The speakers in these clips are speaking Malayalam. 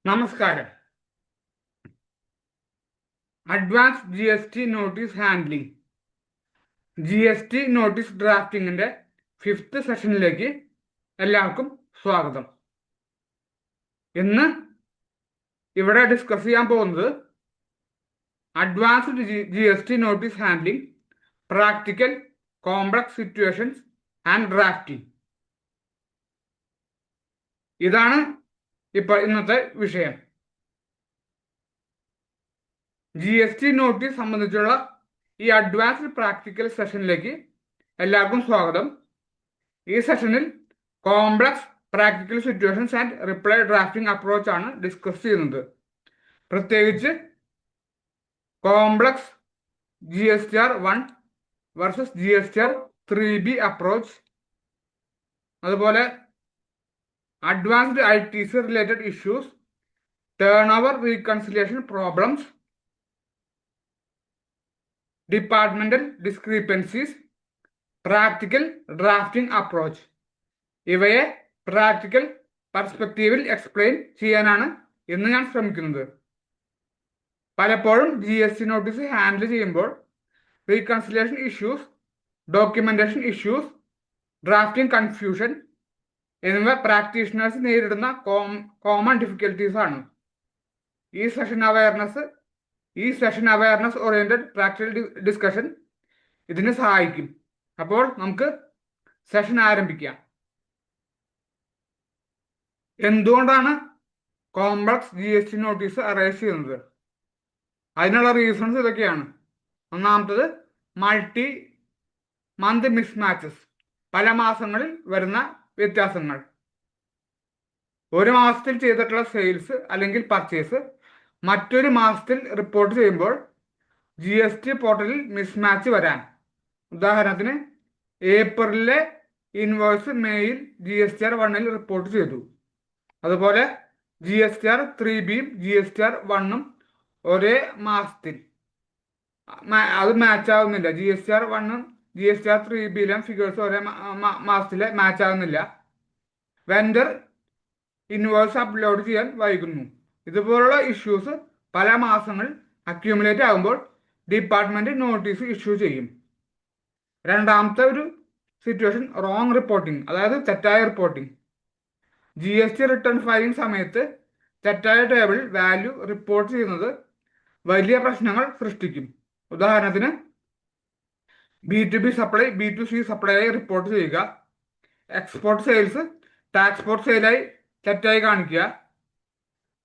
നമസ്കാരം. Advance GST notice handling GST notice ഡ്രാഫ്റ്റിംഗിന്റെ 5th സെഷനിലേക്ക് എല്ലാവർക്കും സ്വാഗതം. ഇന്ന് ഇവിടെ ഡിസ്കസ് ചെയ്യാൻ പോകുന്നത് advanced GST notice handling, practical, complex situations and drafting. ഇതാണ് ഇന്നത്തെ വിഷയം. GST നോട്ടീസ് സംബന്ധിച്ചുള്ള ഈ അഡ്വാൻസ്ഡ് പ്രാക്ടിക്കൽ സെഷനിലേക്ക് എല്ലാവർക്കും സ്വാഗതം. ഈ സെഷനിൽ complex practical situations and reply drafting approach ആണ് ഡിസ്കസ് ചെയ്യുന്നത്. പ്രത്യേകിച്ച് complex GSTR 1 versus GSTR 3B approach, അതുപോലെ advanced ITC related issues, turnover reconciliation problems, departmental discrepancies, practical drafting approach. ഇവയെ പ്രാക്ടിക്കൽ പെർസ്പെക്റ്റീവിൽ എക്സ്പ്ലെയിൻ ചെയ്യാനാണ് ഇന്ന് ഞാൻ ശ്രമിക്കുന്നത്. പലപ്പോഴും GST നോട്ടീസ് ഹാൻഡിൽ ചെയ്യുമ്പോൾ reconciliation issues, documentation issues, drafting confusion എന്നിവ പ്രാക്ടീഷണേഴ്സ് നേരിടുന്ന കോമൺ ഡിഫിക്കൽട്ടീസ് ആണ്. ഈ session awareness oriented practical discussion ഇതിന് സഹായിക്കും. അപ്പോൾ നമുക്ക് സെഷൻ ആരംഭിക്കാം. എന്തുകൊണ്ടാണ് കോംപ്ലക്സ് GST നോട്ടീസ് അറേസ് ചെയ്യുന്നത്? അതിനുള്ള റീസൺസ് ഇതൊക്കെയാണ്. ഒന്നാമത്തത് മൾട്ടി മന്ത് മിസ്മാച്ചസ്, പല മാസങ്ങളിൽ വരുന്ന വ്യത്യാസങ്ങൾ. ഒരു മാസത്തിൽ ചെയ്തിട്ടുള്ള സെയിൽസ് അല്ലെങ്കിൽ പർച്ചേസ് മറ്റൊരു മാസത്തിൽ റിപ്പോർട്ട് ചെയ്യുമ്പോൾ GST പോർട്ടലിൽ മിസ്മാച്ച് വരാൻ. ഉദാഹരണത്തിന്, ഏപ്രിലിലെ ഇൻവോയ്സ് മെയ്യിൽ GSTR 1 റിപ്പോർട്ട് ചെയ്തു. അതുപോലെ GSTR 3Bയും GSTR 1 ഒരേ മാസത്തിൽ അത് മാച്ച് ആവുന്നില്ല. GSTR 1 GSTR 3Bയിലും ഫിഗേഴ്സ് ഒരേ മാസത്തിലെ മാച്ച് ആവുന്നില്ല. വെൻഡർ ഇൻവോയ്സ് അപ്ലോഡ് ചെയ്യാൻ വൈകുന്നു. ഇതുപോലുള്ള ഇഷ്യൂസ് പല മാസങ്ങൾ അക്യൂമുലേറ്റ് ആകുമ്പോൾ ഡിപ്പാർട്ട്മെന്റ് നോട്ടീസ് ഇഷ്യൂ ചെയ്യും. രണ്ടാമത്തെ ഒരു സിറ്റുവേഷൻ റോങ് റിപ്പോർട്ടിംഗ്, അതായത് തെറ്റായ റിപ്പോർട്ടിംഗ്. GST റിട്ടേൺ ഫയലിംഗ് സമയത്ത് തെറ്റായ ടേബിൾ വാല്യൂ റിപ്പോർട്ട് ചെയ്യുന്നത് വലിയ പ്രശ്നങ്ങൾ സൃഷ്ടിക്കും. ഉദാഹരണത്തിന്, B2B സപ്ലൈ B2C സപ്ലൈ ആയി റിപ്പോർട്ട് ചെയ്യുക, എക്സ്പോർട്ട് സെയിൽസ് ടാക്സ്പോർട്ട് സെയിലായി തെറ്റായി കാണിക്കുക,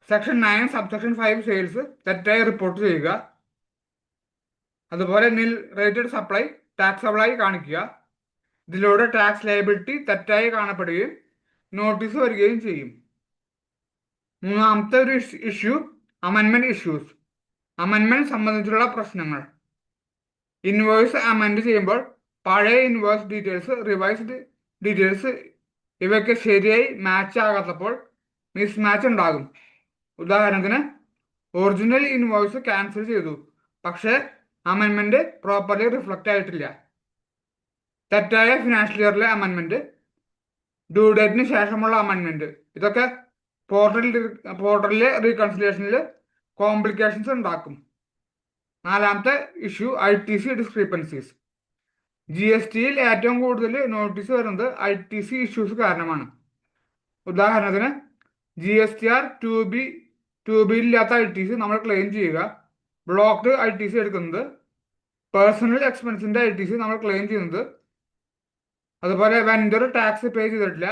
സെക്ഷൻ 9 സബ്സെക്ഷൻ 5 സെയിൽസ് തെറ്റായി റിപ്പോർട്ട് ചെയ്യുക, അതുപോലെ നിൽ റേറ്റഡ് സപ്ലൈ ടാക്സബിൾ ആയി കാണിക്കുക. ഇതിലൂടെ ടാക്സ് ലയബിലിറ്റി തെറ്റായി കാണപ്പെടുകയും നോട്ടീസ് വരികയും ചെയ്യും. മൂന്നാമത്തെ ഒരു ഇഷ്യൂ അമെൻമെന്റ് ഇഷ്യൂസ്, അമെൻമെന്റ് സംബന്ധിച്ചുള്ള പ്രശ്നങ്ങൾ. ഇൻവോയ്സ് അമെൻഡ് ചെയ്യുമ്പോൾ പഴയ ഇൻവോയ്സ് ഡീറ്റെയിൽസ്, റിവൈസ്ഡ് ഡീറ്റെയിൽസ് ഇവയ്ക്ക് ശരിയായി മാച്ച് ആകാത്തപ്പോൾ മിസ്മാച്ച് ഉണ്ടാകും. ഉദാഹരണത്തിന്, ഒറിജിനൽ ഇൻവോയ്സ് ക്യാൻസൽ ചെയ്തു, പക്ഷേ അമെൻമെന്റ് പ്രോപ്പർലി റിഫ്ലക്റ്റ് ആയിട്ടില്ല. തെറ്റായ ഫിനാൻഷ്യൽ ഇയറിലെ അമെൻമെന്റ്, ഡ്യൂ ഡേറ്റിന് ശേഷമുള്ള അമെൻമെന്റ്, ഇതൊക്കെ പോർട്ടലിലെ റീകൺസിലിയേഷനിൽ കോംപ്ലിക്കേഷൻസ് ഉണ്ടാക്കും. നാലാമത്തെ ഇഷ്യൂ ITC ഡിസ്ക്രിപ്പൻസീസ്. GSTയിൽ ഏറ്റവും കൂടുതൽ നോട്ടീസ് വരുന്നത് ITC ഇഷ്യൂസ് കാരണമാണ്. ഉദാഹരണത്തിന്, GSTR 2B ഇല്ലാത്ത ITC നമ്മൾ ക്ലെയിം ചെയ്യുക, ബ്ലോക്ക്ഡ് ITC എടുക്കുന്നത്, പേഴ്സണൽ എക്സ്പെൻസിന്റെ ITC നമ്മൾ ക്ലെയിം ചെയ്യുന്നത്, അതുപോലെ വെൻഡർ ടാക്സ് പേ ചെയ്തിട്ടില്ല,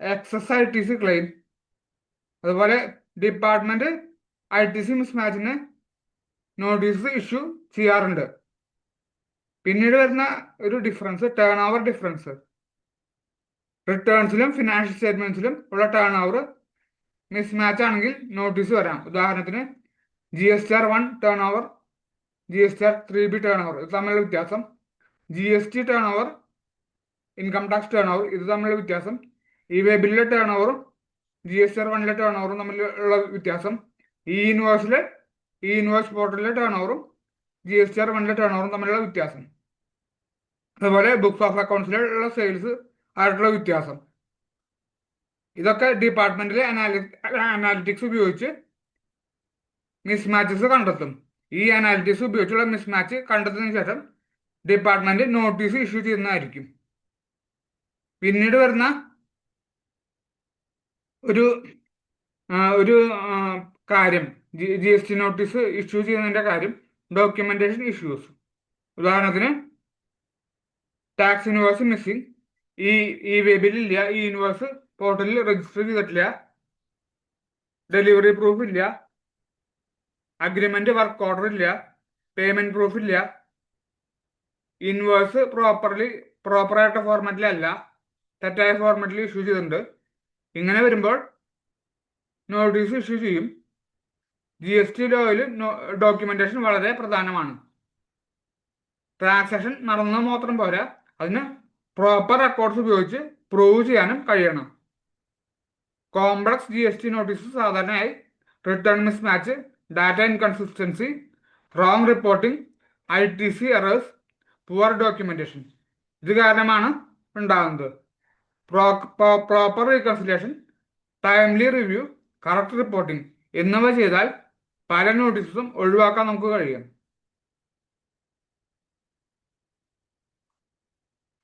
എക്സസ് ITC ക്ലെയിം, അതുപോലെ ഡിപ്പാർട്ട്മെന്റ് ITC മിസ്മാച്ചിന് നോട്ടീസ് ഇഷ്യൂ ചെയ്യാറുണ്ട്. പിന്നീട് വരുന്ന ഒരു ഡിഫറൻസ് ടേൺ ഓവർ ഡിഫറൻസ്. റിട്ടേൺസിലും ഫിനാൻഷ്യൽ സ്റ്റേറ്റ്മെന്റ്സിലും ഉള്ള ടേൺ ഓവർ മിസ്മാച്ച് ആണെങ്കിൽ നോട്ടീസ് വരാം. ഉദാഹരണത്തിന്, GSTR 1 turnover, GSTR 3B turnover, ഇത് തമ്മിലുള്ള വ്യത്യാസം. GST turn over, income tax turnover, ഇത് തമ്മിലുള്ള വ്യത്യാസം. വേ ബില്ലിലെ ടേൺ ഓവറും GSTR 1 ടേൺ ഓവറും തമ്മിലുള്ള വ്യത്യാസം. ഇൻവോയ്സ് പോർട്ടലിലെ ടേൺ ഓവറും GSTR 1 ടേൺ ഓവറും തമ്മിലുള്ള വ്യത്യാസം. അതുപോലെ ബുക്സ് ഓഫ് അക്കൗണ്ട്സിലുള്ള സെയിൽസ് ആയിട്ടുള്ള വ്യത്യാസം. ഇതൊക്കെ ഡിപ്പാർട്ട്മെന്റിലെ അനാലിറ്റിക്സ് ഉപയോഗിച്ച് മിസ്മാച്ചസ് കണ്ടെത്തും. ഈ അനാലിറ്റിക്സ് ഉപയോഗിച്ചുള്ള മിസ്മാച്ച് കണ്ടെത്തിയതിനു ശേഷം ഡിപ്പാർട്ട്മെന്റ് നോട്ടീസ് ഇഷ്യൂ ചെയ്യുന്നതായിരിക്കും. പിന്നീട് വരുന്ന ഒരു ഒരു കാര്യം G S T notice issue ചെയ്യുന്നതിന്റെ കാര്യം ഡോക്യുമെന്റേഷൻ ഇഷ്യൂസ്. ഉദാഹരണത്തിന് ടാക്സ് ഇൻവോയ്സ് മിസ്സിംഗ്, ഈ വെബിലില്ല, ഈ ഇൻവോയ്സ് പോർട്ടലിൽ രജിസ്റ്റർ ചെയ്തിട്ടില്ല, ഡെലിവറി പ്രൂഫ് ഇല്ല, അഗ്രിമെന്റ് വർക്ക് ഓർഡർ ഇല്ല, പേയ്മെന്റ് പ്രൂഫ് ഇല്ല, ഇൻവോയ്സ് പ്രോപ്പറായിട്ട് ഫോർമാറ്റിലല്ല, തെറ്റായ ഫോർമാറ്റിൽ ഇഷ്യൂ ചെയ്തിട്ടുണ്ട്. ഇങ്ങനെ വരുമ്പോൾ നോട്ടീസ് ഇഷ്യൂ ചെയ്യും. ജി എസ് ടി ലോയിൽ ഡോക്യുമെന്റേഷൻ വളരെ പ്രധാനമാണ്. ട്രാൻസാക്ഷൻ നടന്നാൽ മാത്രം പോരാ, അതിന് പ്രോപ്പർ റെക്കോർഡ്സ് ഉപയോഗിച്ച് പ്രൂവ് ചെയ്യാനും കഴിയണം. Complex G S T notice സാധാരണയായി return mismatch, data inconsistency, wrong reporting, ITC errors, poor documentation ഇത് കാരണമാണ് ഉണ്ടാകുന്നത്. Proper reconciliation, timely review, correct reporting എന്നിവ ചെയ്താൽ പല നോട്ടീസും ഒഴിവാക്കാൻ നമുക്ക് കഴിയും.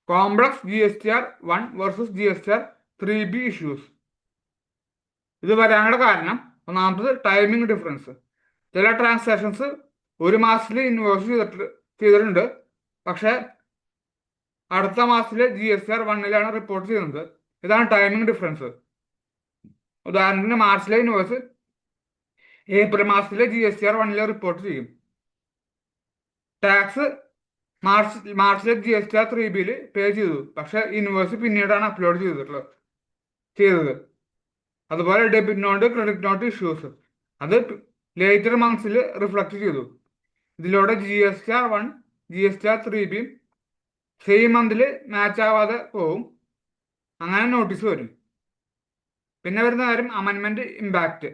Complex GSTR 1 versus GSTR 3B issues. ഇത് വരാനുള്ള കാരണം ഒന്നാമത്തത് ടൈമിംഗ് ഡിഫറൻസ്. ചില ട്രാൻസാക്ഷൻസ് ഒരു മാസത്തിൽ ഇൻവോയ്സ് ചെയ്തിട്ടുണ്ട്, പക്ഷെ അടുത്ത മാസത്തിലെ GSTR 1 റിപ്പോർട്ട് ചെയ്യുന്നത്. ഇതാണ് ടൈമിംഗ് ഡിഫറൻസ്. ഉദാഹരണത്തിന് മാർച്ചിലെ ഇൻവോയ്സ് ഏപ്രിൽ മാസത്തിലെ GSTR 1 റിപ്പോർട്ട് ചെയ്യും. ടാക്സ് മാർച്ചിലെ GSTR 3B പേ ചെയ്തു, പക്ഷെ ഇൻവോയ്സ് പിന്നീടാണ് അപ്ലോഡ് ചെയ്തത്. അതുപോലെ debit note, credit note issues, അത് ലേറ്റർ മന്ത്സിൽ റിഫ്ലക്ട് ചെയ്തു. ഇതിലൂടെ GSTR 1 GSTR 3B സെയിം മന്തിൽ മാച്ച് ആവാതെ പോവും. അങ്ങനെ നോട്ടീസ് വരും. പിന്നെ വരുന്ന കാര്യം അമെൻമെന്റ് ഇമ്പാക്റ്റ്.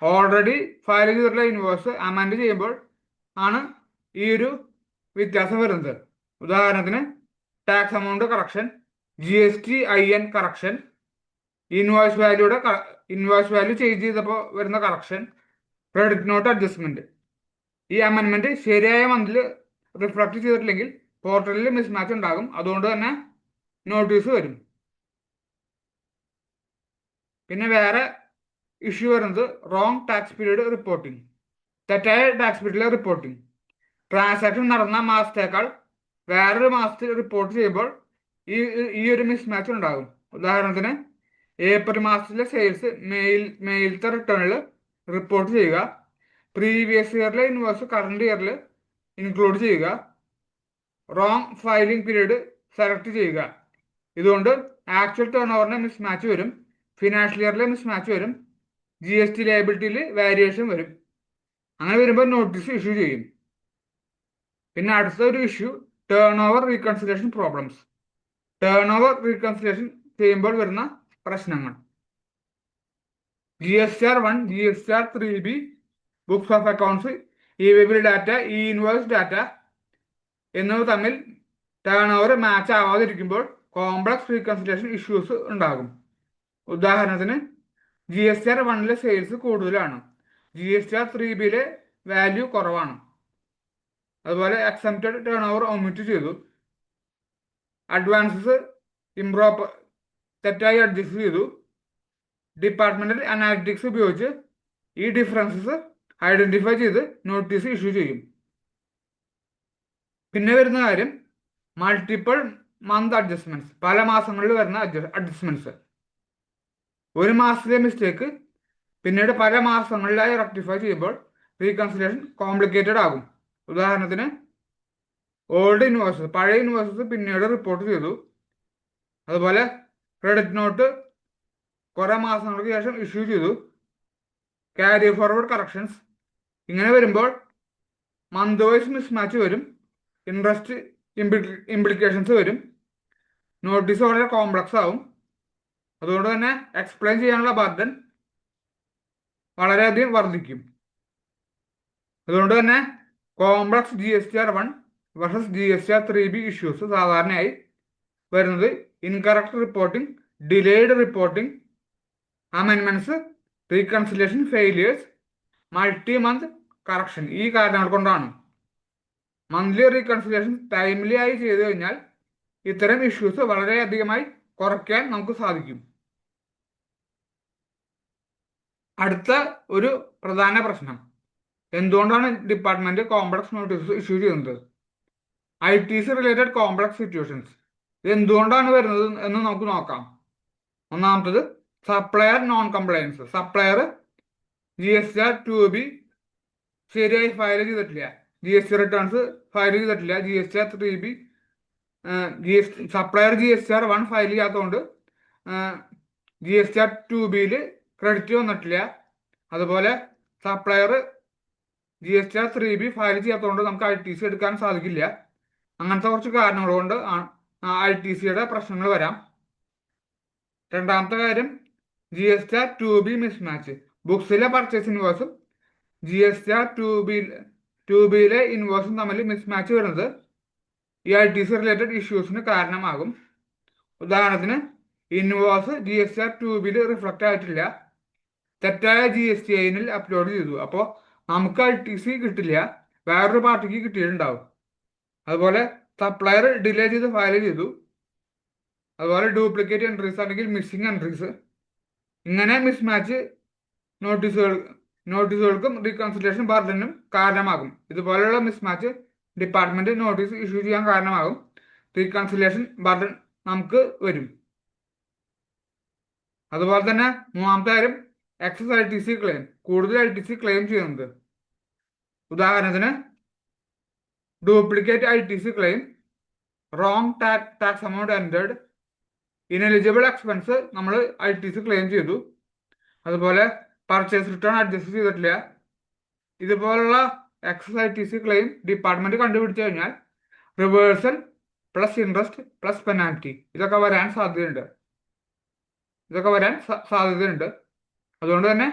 ഓൾറെഡി ഫയൽ ചെയ്തിട്ടുള്ള ഇൻവോയ്സ് അമെൻഡ് ചെയ്യുമ്പോൾ ആണ് ഈ ഒരു വ്യത്യാസം വരുന്നത്. ഉദാഹരണത്തിന് tax amount correction, GSTIN correction, invoice value change ചെയ്തപ്പോൾ വരുന്ന കറക്ഷൻ, ക്രെഡിറ്റ് നോട്ട് അഡ്ജസ്റ്റ്മെന്റ്. ഈ അമെൻമെന്റ് ശരിയായ മന്തിൽ റിഫ്ലക്ട് ചെയ്തിട്ടില്ലെങ്കിൽ പോർട്ടലിൽ മിസ്മാച്ച് ഉണ്ടാകും. അതുകൊണ്ട് തന്നെ നോട്ടീസ് വരും. പിന്നെ വേറെ ഇഷ്യൂ വരുന്നത് റോങ് ടാക്സ് പീരീഡ് റിപ്പോർട്ടിംഗ്, തെറ്റായ ടാക്സ് പീരീഡിലെ റിപ്പോർട്ടിംഗ്. ട്രാൻസാക്ഷൻ നടന്ന മാസത്തേക്കാൾ വേറൊരു മാസത്തിൽ റിപ്പോർട്ട് ചെയ്യുമ്പോൾ ഈ ഒരു മിസ്മാച്ച് ഉണ്ടാകും. ഉദാഹരണത്തിന് ഏപ്രിൽ മാസത്തിലെ സെയിൽസ് മെയിലത്തെ റിട്ടേണിൽ റിപ്പോർട്ട് ചെയ്യുക, പ്രീവിയസ് ഇയറിലെ ഇൻവോയ്സ് കറണ്ട് ഇയറിൽ ഇൻക്ലൂഡ് ചെയ്യുക, റോങ് ഫയലിംഗ് പീരീഡ് സെലക്ട് ചെയ്യുക. ഇതുകൊണ്ട് ആക്ച്വൽ ടേൺ ഓവറിന് മിസ്മാച്ച് വരും, ഫിനാൻഷ്യൽ ഇയറിലെ മിസ്മാച്ച് വരും, GST ലയബിലിറ്റിയിൽ വേരിയേഷൻ വരും. അങ്ങനെ വരുമ്പോൾ നോട്ടീസ് ഇഷ്യൂ ചെയ്യും. പിന്നെ അടുത്ത ഒരു issue turn over reconciliation problems. Turn over reconciliation ചെയ്യുമ്പോൾ വരുന്ന പ്രശ്നങ്ങൾ. GSTR 1 GSTR 3B books of accounts, ഇ-വെബിൽ ഡാറ്റ, ഇൻവോയ്സ് ഡാറ്റ എന്നിവ തമ്മിൽ turn over match ആവാതിരിക്കുമ്പോൾ complex reconciliation issues ഉണ്ടാകും. ഉദാഹരണത്തിന് GSTR 1 സെയിൽസ് കൂടുതലാണ്, GSTR 3B വാല്യൂ കുറവാണ്. അതുപോലെ എക്സംപ്റ്റഡ് ടേൺ ഓവർ ഒമിറ്റ് ചെയ്തു, അഡ്വാൻസസ് ഇംപ്രോപ്പർ തെറ്റായി അഡ്ജസ്റ്റ് ചെയ്തു. ഡിപ്പാർട്ട്മെന്റൽ അനാലിറ്റിക്സ് ഉപയോഗിച്ച് ഈ ഡിഫറൻസസ് ഐഡന്റിഫൈ ചെയ്ത് നോട്ടീസ് ഇഷ്യൂ ചെയ്യും. പിന്നെ വരുന്ന കാര്യം മൾട്ടിപ്പിൾ മന്ത് അഡ്ജസ്റ്റ്മെന്റ്സ്, പല മാസങ്ങളിൽ വരുന്ന അഡ്ജസ്റ്റ്മെന്റ്സ്. ഒരു മാസത്തിലെ മിസ്റ്റേക്ക് പിന്നീട് പല മാസങ്ങളിലായി റെക്ടിഫൈ ചെയ്യുമ്പോൾ റീകൺസിലേഷൻ കോംപ്ലിക്കേറ്റഡ് ആകും. ഉദാഹരണത്തിന് ഓൾഡ് ഇൻവോയ്സസ്, പഴയ ഇൻവോയ്സസ് പിന്നീട് റിപ്പോർട്ട് ചെയ്തു. അതുപോലെ ക്രെഡിറ്റ് നോട്ട് കുറെ മാസങ്ങൾക്ക് ശേഷം ഇഷ്യൂ ചെയ്തു, ക്യാരി ഫോർവേഡ് കറക്ഷൻസ്. ഇങ്ങനെ വരുമ്പോൾ മന്ത് വൈസ് മിസ്മാച്ച് വരും, ഇൻട്രസ്റ്റ് ഇംപ്ലിക്കേഷൻസ് വരും, നോട്ടീസ് വളരെ കോംപ്ലക്സ് ആവും. അതുകൊണ്ട് തന്നെ എക്സ്പ്ലെയിൻ ചെയ്യാനുള്ള ബർഡൻ വളരെയധികം വർദ്ധിക്കും. അതുകൊണ്ട് തന്നെ complex GSTR 1 versus GSTR 3B issues സാധാരണയായി വരുന്നത് ഇൻകറക്റ്റ് റിപ്പോർട്ടിംഗ്, ഡിലേഡ് റിപ്പോർട്ടിംഗ്, അമെൻമെന്റ്സ്, reconciliation failures, multi month correction ഈ കാരണങ്ങൾ കൊണ്ടാണ്. മന്ത്ലി റീകൺസിലേഷൻ ടൈംലി ആയി ചെയ്തു കഴിഞ്ഞാൽ ഇത്തരം ഇഷ്യൂസ് വളരെയധികമായി കുറയ്ക്കാൻ നമുക്ക് സാധിക്കും. അടുത്ത ഒരു പ്രധാന പ്രശ്നം, എന്തുകൊണ്ടാണ് ഡിപ്പാർട്ട്മെന്റ് കോംപ്ലക്സ് നോട്ടീസ് ഇഷ്യൂ ചെയ്യുന്നത്? ITC റിലേറ്റഡ് കോംപ്ലക്സ് സിറ്റുവേഷൻസ് ഇത് എന്തുകൊണ്ടാണ് വരുന്നത് എന്ന് നമുക്ക് നോക്കാം. ഒന്നാമത്തത് supplier non compliance. Supplier GSTR 2B ശരിയായി ഫയൽ ചെയ്തിട്ടില്ല, GST റിട്ടേൺസ് ഫയൽ ചെയ്തിട്ടില്ല, GSTR 3B supplier GSTR 1 file ചെയ്യാത്തതുകൊണ്ട് GSTR 2Bയിൽ ക്രെഡിറ്റ് വന്നിട്ടില്ല. അതുപോലെ സപ്ലയർ GSTR 3B ഫയൽ ചെയ്യാത്തതുകൊണ്ട് നമുക്ക് ITC എടുക്കാൻ സാധിക്കില്ല. അങ്ങനത്തെ കുറച്ച് കാരണങ്ങൾ കൊണ്ട് ITCയുടെ പ്രശ്നങ്ങൾ വരാം. രണ്ടാമത്തെ കാര്യം GSTR 2B മിസ്മാച്ച്. ബുക്സിലെ പർച്ചേസ് ഇൻവോയ്സും GSTR 2Bയിലെ ഇൻവോയ്സും തമ്മിൽ മിസ്മാച്ച് വരുന്നത് ഈ ITC റിലേറ്റഡ് ഇഷ്യൂസിന് കാരണമാകും. ഉദാഹരണത്തിന് ഇൻവോയ്സ് GSTR 2Bയിൽ റിഫ്ലക്റ്റ് ആയിട്ടില്ല, തെറ്റായ GSTIN അപ്ലോഡ് ചെയ്തു. അപ്പോൾ നമുക്ക് ITC കിട്ടില്ല, വേറൊരു പാർട്ടിക്ക് കിട്ടിയിട്ടുണ്ടാവും. അതുപോലെ സപ്ലയർ ഡിലേ ചെയ്ത് ഫയൽ ചെയ്തു, അതുപോലെ ഡ്യൂപ്ലിക്കേറ്റ് എൻട്രീസ് അല്ലെങ്കിൽ മിസ്സിംഗ് എൻട്രീസ്. ഇങ്ങനെ മിസ്മാച്ച് നോട്ടീസുകൾക്കും റീകൺസിലേഷൻ ബർഡനും കാരണമാകും. ഇതുപോലെയുള്ള മിസ്മാച്ച് ഡിപ്പാർട്ട്മെന്റ് നോട്ടീസ് ഇഷ്യൂ ചെയ്യാൻ കാരണമാകും. റീകൺസിലേഷൻ ബർഡൻ നമുക്ക് വരും. അതുപോലെ തന്നെ മൂന്നാമത്തെ കാര്യം എക്സസ് ITC ക്ലെയിം. കൂടുതൽ ITC ക്ലെയിം ചെയ്യുന്നത്. ഉദാഹരണത്തിന് duplicate ITC claim, wrong tax amount entered, ineligible expense നമ്മൾ ITC ക്ലെയിം ചെയ്തു, അതുപോലെ പർച്ചേസ് റിട്ടേൺ അഡ്ജസ്റ്റ് ചെയ്തിട്ടില്ല. ഇതുപോലുള്ള എക്സസ് ITC ക്ലെയിം ഡിപ്പാർട്ട്മെന്റ് കണ്ടുപിടിച്ചു കഴിഞ്ഞാൽ reversal plus interest plus penalty ഇതൊക്കെ വരാൻ സാധ്യതയുണ്ട്. അതുകൊണ്ട് തന്നെ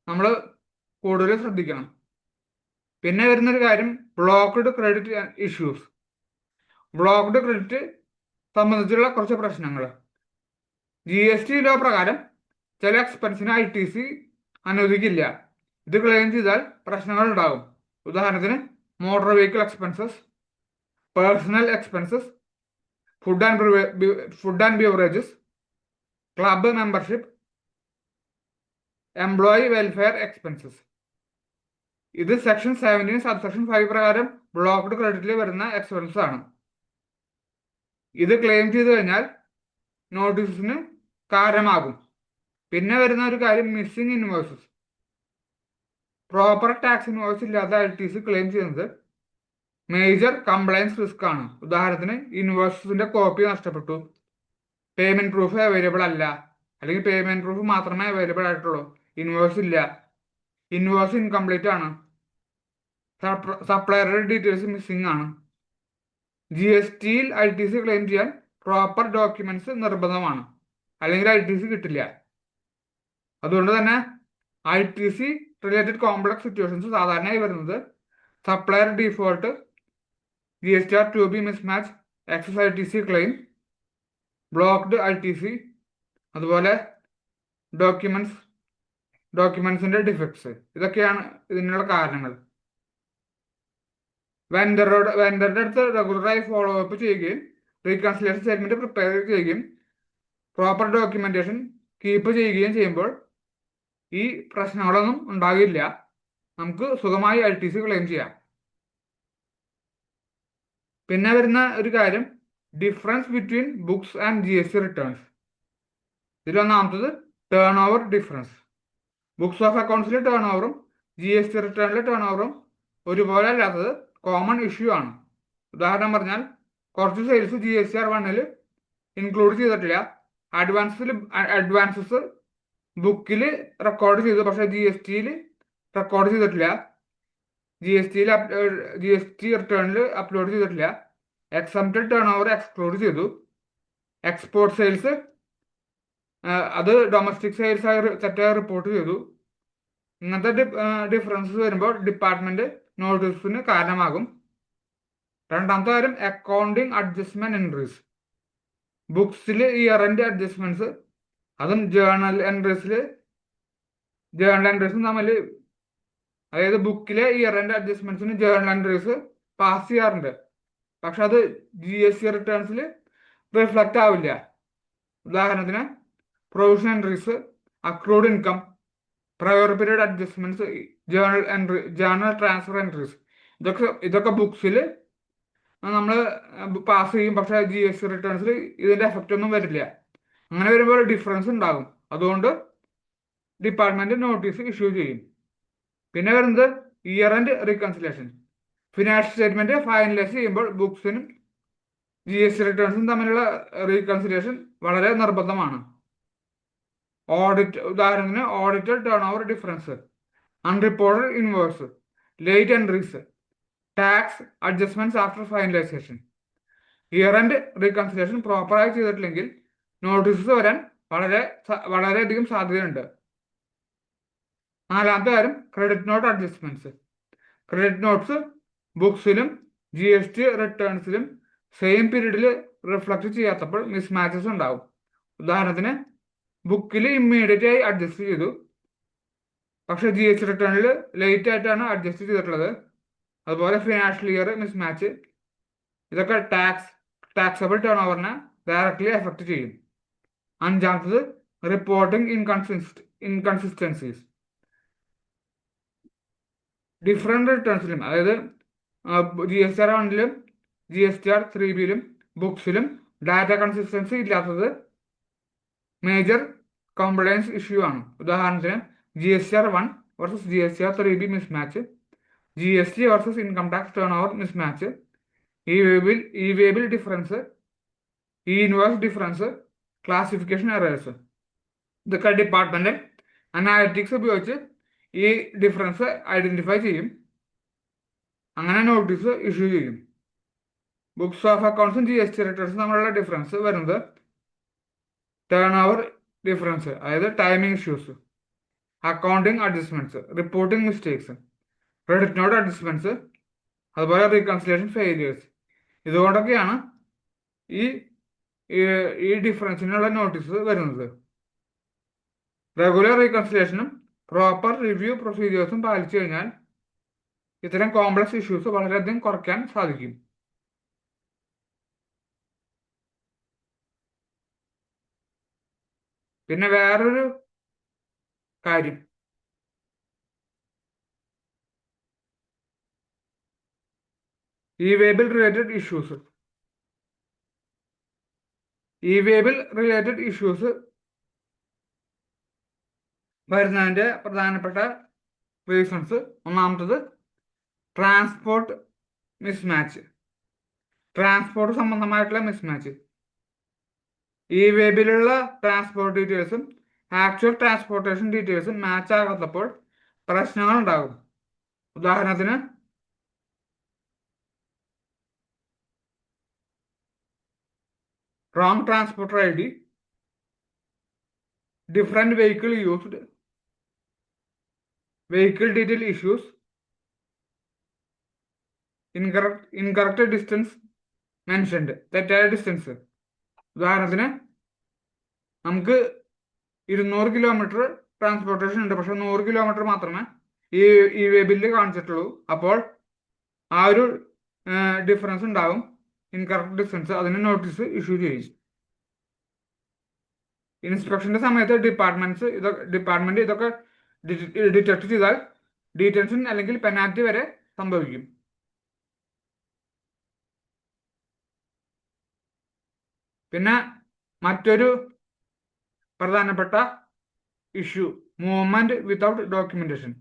നമ്മൾ കൂടുതൽ ശ്രദ്ധിക്കണം. പിന്നെ വരുന്നൊരു കാര്യം blocked credit issues. Blocked credit സംബന്ധിച്ചുള്ള കുറച്ച് പ്രശ്നങ്ങൾ. GST ലോ പ്രകാരം ചില എക്സ്പെൻസിന് ITC അനുവദിക്കില്ല. ഇത് ക്ലെയിം ചെയ്താൽ പ്രശ്നങ്ങൾ ഉണ്ടാകും. ഉദാഹരണത്തിന് motor vehicle expenses, personal expenses, food and beverages, club membership, employee welfare expenses. ഇത് സെക്ഷൻ 17 സബ്സെക്ഷൻ 5 പ്രകാരം ബ്ലോക്ക്ഡ് ക്രെഡിറ്റിൽ വരുന്ന എക്സ്പെൻസസ് ആണ്. ഇത് ക്ലെയിം ചെയ്തു കഴിഞ്ഞാൽ നോട്ടീസിന് കാരണമാകും. പിന്നെ വരുന്ന ഒരു കാര്യം missing invoices. Proper tax invoice ഇല്ലാതെ ITC ക്ലെയിം ചെയ്യുന്നത് മേജർ കംപ്ലയൻസ് റിസ്ക് ആണ്. ഉദാഹരണത്തിന് ഇൻവോയ്സിന്റെ കോപ്പി നഷ്ടപ്പെട്ടു, പേയ്മെന്റ് പ്രൂഫ് അവൈലബിൾ അല്ല, അല്ലെങ്കിൽ പേയ്മെന്റ് പ്രൂഫ് മാത്രമേ അവൈലബിൾ ആയിട്ടുള്ളൂ, ഇൻവോയ്സ് ഇല്ല, ഇൻവോയ്സ് ഇൻകംപ്ലീറ്റ് ആണ്, സപ്ലയറുടെ ഡീറ്റെയിൽസ് മിസ്സിംഗ് ആണ്. GSTയിൽ ITC ക്ലെയിം ചെയ്യാൻ പ്രോപ്പർ ഡോക്യുമെന്റ്സ് നിർബന്ധമാണ്, അല്ലെങ്കിൽ ITC കിട്ടില്ല. അതുകൊണ്ട് തന്നെ ITC റിലേറ്റഡ് കോംപ്ലക്സ് സിറ്റുവേഷൻസ് സാധാരണയായി വരുന്നത് supplier default, GSTR 2B mismatch, excess ITC claim, blocked ITC, അതുപോലെ ഡോക്യുമെന്റ്സിന്റെ ഡിഫക്ട്സ്. ഇതൊക്കെയാണ് ഇതിനുള്ള കാരണങ്ങൾ. വെൻഡറുടെ അടുത്ത് റെഗുലറായി ഫോളോ അപ്പ് ചെയ്യുകയും റീകൺസിലേഷൻ സ്റ്റേറ്റ്മെന്റ് പ്രിപ്പയർ ചെയ്യുകയും പ്രോപ്പർ ഡോക്യുമെന്റേഷൻ കീപ്പ് ചെയ്യുകയും ചെയ്യുമ്പോൾ ഈ പ്രശ്നങ്ങളൊന്നും ഉണ്ടാകില്ല. നമുക്ക് സുഖമായി ITC ക്ലെയിം ചെയ്യാം. പിന്നെ വരുന്ന ഒരു കാര്യം difference between books and GST returns. ഇതിലൊന്നാമത്തത് turn over difference. Books of അക്കൗണ്ട്സിലെ ടേൺ ഓവറും GST റിട്ടേണിലെ ടേൺ ഓവറും ഒരുപോലെ അല്ലാത്തത് കോമൺ ഇഷ്യൂ ആണ്. ഉദാഹരണം പറഞ്ഞാൽ കുറച്ച് സെയിൽസ് GSTR 1 ഇൻക്ലൂഡ് ചെയ്തിട്ടില്ല. അഡ്വാൻസസ് ബുക്കിൽ റെക്കോർഡ് ചെയ്തു, പക്ഷെ GSTയിൽ റെക്കോർഡ് ചെയ്തിട്ടില്ല, GST റിട്ടേണിൽ അപ്ലോഡ് ചെയ്തിട്ടില്ല. എക്സംപ്റ്റഡ് ടേൺ ഓവർ എക്സ്ക്ലൂഡ് ചെയ്തു. എക്സ്പോർട്ട് സെയിൽസ് അത് ഡൊമസ്റ്റിക് സെയിൽസ് ആയി തെറ്റായി റിപ്പോർട്ട് ചെയ്തു. ഇങ്ങനത്തെ ഡിഫറൻസസ് വരുമ്പോൾ ഡിപ്പാർട്ട്മെന്റ് നോട്ടീസിന് കാരണമാകും. രണ്ടാമത്തെ കാര്യം അക്കൗണ്ടിങ് അഡ്ജസ്റ്റ്മെന്റ് എൻട്രീസ്. ബുക്സിൽ ഇയർ എൻഡ് അഡ്ജസ്റ്റ്മെന്റ്സ് അതും ജേർണൽ എൻട്രീസും തമ്മിൽ അതായത് ബുക്കിലെ ഇയർ എൻഡ് അഡ്ജസ്റ്റ്മെന്റ്സിന് ജേർണൽ എൻട്രീസ് പാസ് ചെയ്യാറുണ്ട്. പക്ഷെ അത് GST റിട്ടേൺസിൽ റിഫ്ലക്റ്റ് ആവില്ല. ഉദാഹരണത്തിന് provision entries, accrued income, prior period adjustments, journal transfer entries, ഇതൊക്കെ ബുക്സിൽ നമ്മൾ പാസ് ചെയ്യും. പക്ഷെ GST റിട്ടേൺസിൽ ഇതിന്റെ എഫക്റ്റ് ഒന്നും വരില്ല. അങ്ങനെ വരുമ്പോൾ ഡിഫറൻസ് ഉണ്ടാകും. അതുകൊണ്ട് ഡിപ്പാർട്ട്മെന്റ് നോട്ടീസ് ഇഷ്യൂ ചെയ്യും. പിന്നെ വരുന്നത് year end reconciliation. Financial statement finalise ചെയ്യുമ്പോൾ ബുക്സിനും GST റിട്ടേൺസും തമ്മിലുള്ള റീകൺസിലേഷൻ വളരെ നിർബന്ധമാണ്. ഉദാഹരണത്തിന് audited turn over difference, unreported invoice, late entries, tax adjustments after finalisation. Year end reconciliation പ്രോപ്പറായി ചെയ്തിട്ടില്ലെങ്കിൽ നോട്ടീസസ് വരാൻ വളരെയധികം സാധ്യതയുണ്ട്. നാലാമത്തെ കാര്യം credit note adjustments. Credit notes ബുക്സിലും GST റിട്ടേൺസിലും സെയിം പീരീഡിൽ റിഫ്ലക്ട് ചെയ്യാത്തപ്പോൾ മിസ്മാച്ചസ് ഉണ്ടാവും. ഉദാഹരണത്തിന് ബുക്കിൽ ഇമ്മീഡിയറ്റ് ആയി അഡ്ജസ്റ്റ് ചെയ്തു, പക്ഷെ GST റിട്ടേണിൽ ലേറ്റ് ആയിട്ടാണ് അഡ്ജസ്റ്റ് ചെയ്തിട്ടുള്ളത്. അതുപോലെ ഫിനാൻഷ്യൽ ഇയർ മിസ്മാച്ച്, ഇതൊക്കെ ടാക്സബിൾ ടേൺ ഓവറിനെ ഡയറക്ട്ലി എഫക്ട് ചെയ്യും. അഞ്ചാമത്തത് റിപ്പോർട്ടിംഗ് ഇൻകൺസിസ്റ്റൻസീസ്. ഡിഫറെന്റ് റിട്ടേൺസിലും, അതായത് GSTR 1-ലും GSTR 3Bയിലും ബുക്സിലും ഡാറ്റ കൺസിസ്റ്റൻസി ഇല്ലാത്തത് മേജർ കോംപ്ലയൻസ് ഇഷ്യൂ ആണ്. ഉദാഹരണത്തിന് GSTR 1 versus GSTR 3B mismatch, GST versus income tax turn over mismatch, ഇ-വേബിൾ difference, invoice difference, classification errors. ഇതൊക്കെ ഡിപ്പാർട്ട്മെന്റ് അനാലിറ്റിക്സ് ഉപയോഗിച്ച് ഈ ഡിഫറൻസ് ഐഡന്റിഫൈ ചെയ്യും. അങ്ങനെ നോട്ടീസ് ഇഷ്യൂ ചെയ്യും. ബുക്സ് ഓഫ് അക്കൗണ്ട്സും GST റിട്ടേൺസും തമ്മിലുള്ള ഡിഫറൻസ് വരുന്നത് ടേൺ ഓവർ ഡിഫറൻസ്, അതായത് timing issues, accounting adjustments, reporting mistakes, credit note adjustments, അതുപോലെ റീകൺസിലേഷൻ ഫെയിലിയേഴ്സ്. ഇതുകൊണ്ടൊക്കെയാണ് ഈ ഡിഫറൻസിനുള്ള നോട്ടീസ് വരുന്നത്. റെഗുലർ റീകൺസിലേഷനും പ്രോപ്പർ റിവ്യൂ പ്രൊസീജിയേഴ്സും പാലിച്ചു കഴിഞ്ഞാൽ ഇത്തരം കോംപ്ലക്സ് ഇഷ്യൂസ് വളരെയധികം കുറയ്ക്കാൻ സാധിക്കും. പിന്നെ വേറൊരു കാര്യം, ഇ-വേബിൾ റിലേറ്റഡ് ഇഷ്യൂസ് വരുന്നതിന്റെ പ്രധാനപ്പെട്ട റീസൺസ്. ഒന്നാമത്തത് ട്രാൻസ്പോർട്ട് മിസ്മാച്ച്, ട്രാൻസ്പോർട്ട് സംബന്ധമായിട്ടുള്ള മിസ്മാച്ച്. ഇ-വേബിലുള്ള ട്രാൻസ്പോർട്ട് ഡീറ്റെയിൽസും ആക്ച്വൽ ട്രാൻസ്പോർട്ടേഷൻ ഡീറ്റെയിൽസും മാച്ച് ആകാത്തപ്പോൾ പ്രശ്നങ്ങൾ ഉണ്ടാകും. ഉദാഹരണത്തിന് wrong transporter ID, different vehicle used, vehicle detail issues, incorrect distance mentioned, തെറ്റായ ഡിസ്റ്റൻസ്. ഉദാഹരണത്തിന് നമുക്ക് 200 കിലോമീറ്റർ ട്രാൻസ്പോർട്ടേഷൻ ഉണ്ട്, പക്ഷെ 100 കിലോമീറ്റർ മാത്രമേ ഈ വെബില് കാണിച്ചിട്ടുള്ളൂ. അപ്പോൾ ആ ഒരു ഡിഫറൻസ് ഉണ്ടാവും, ഇൻകറക്റ്റ് ഡിസ്റ്റൻസ്. അതിന് നോട്ടീസ് ഇഷ്യൂ ചെയ്യും. ഇൻസ്പെക്ഷന്റെ സമയത്ത് ഡിപ്പാർട്ട്മെന്റ് ഇതൊക്കെ ഡിറ്റക്ട് ചെയ്താൽ ഡീറ്റൻഷൻ അല്ലെങ്കിൽ പെനാൽറ്റി വരെ സംഭവിക്കും. പിന്നെ മറ്റൊരു പ്രധാനപ്പെട്ട issue movement without documentation.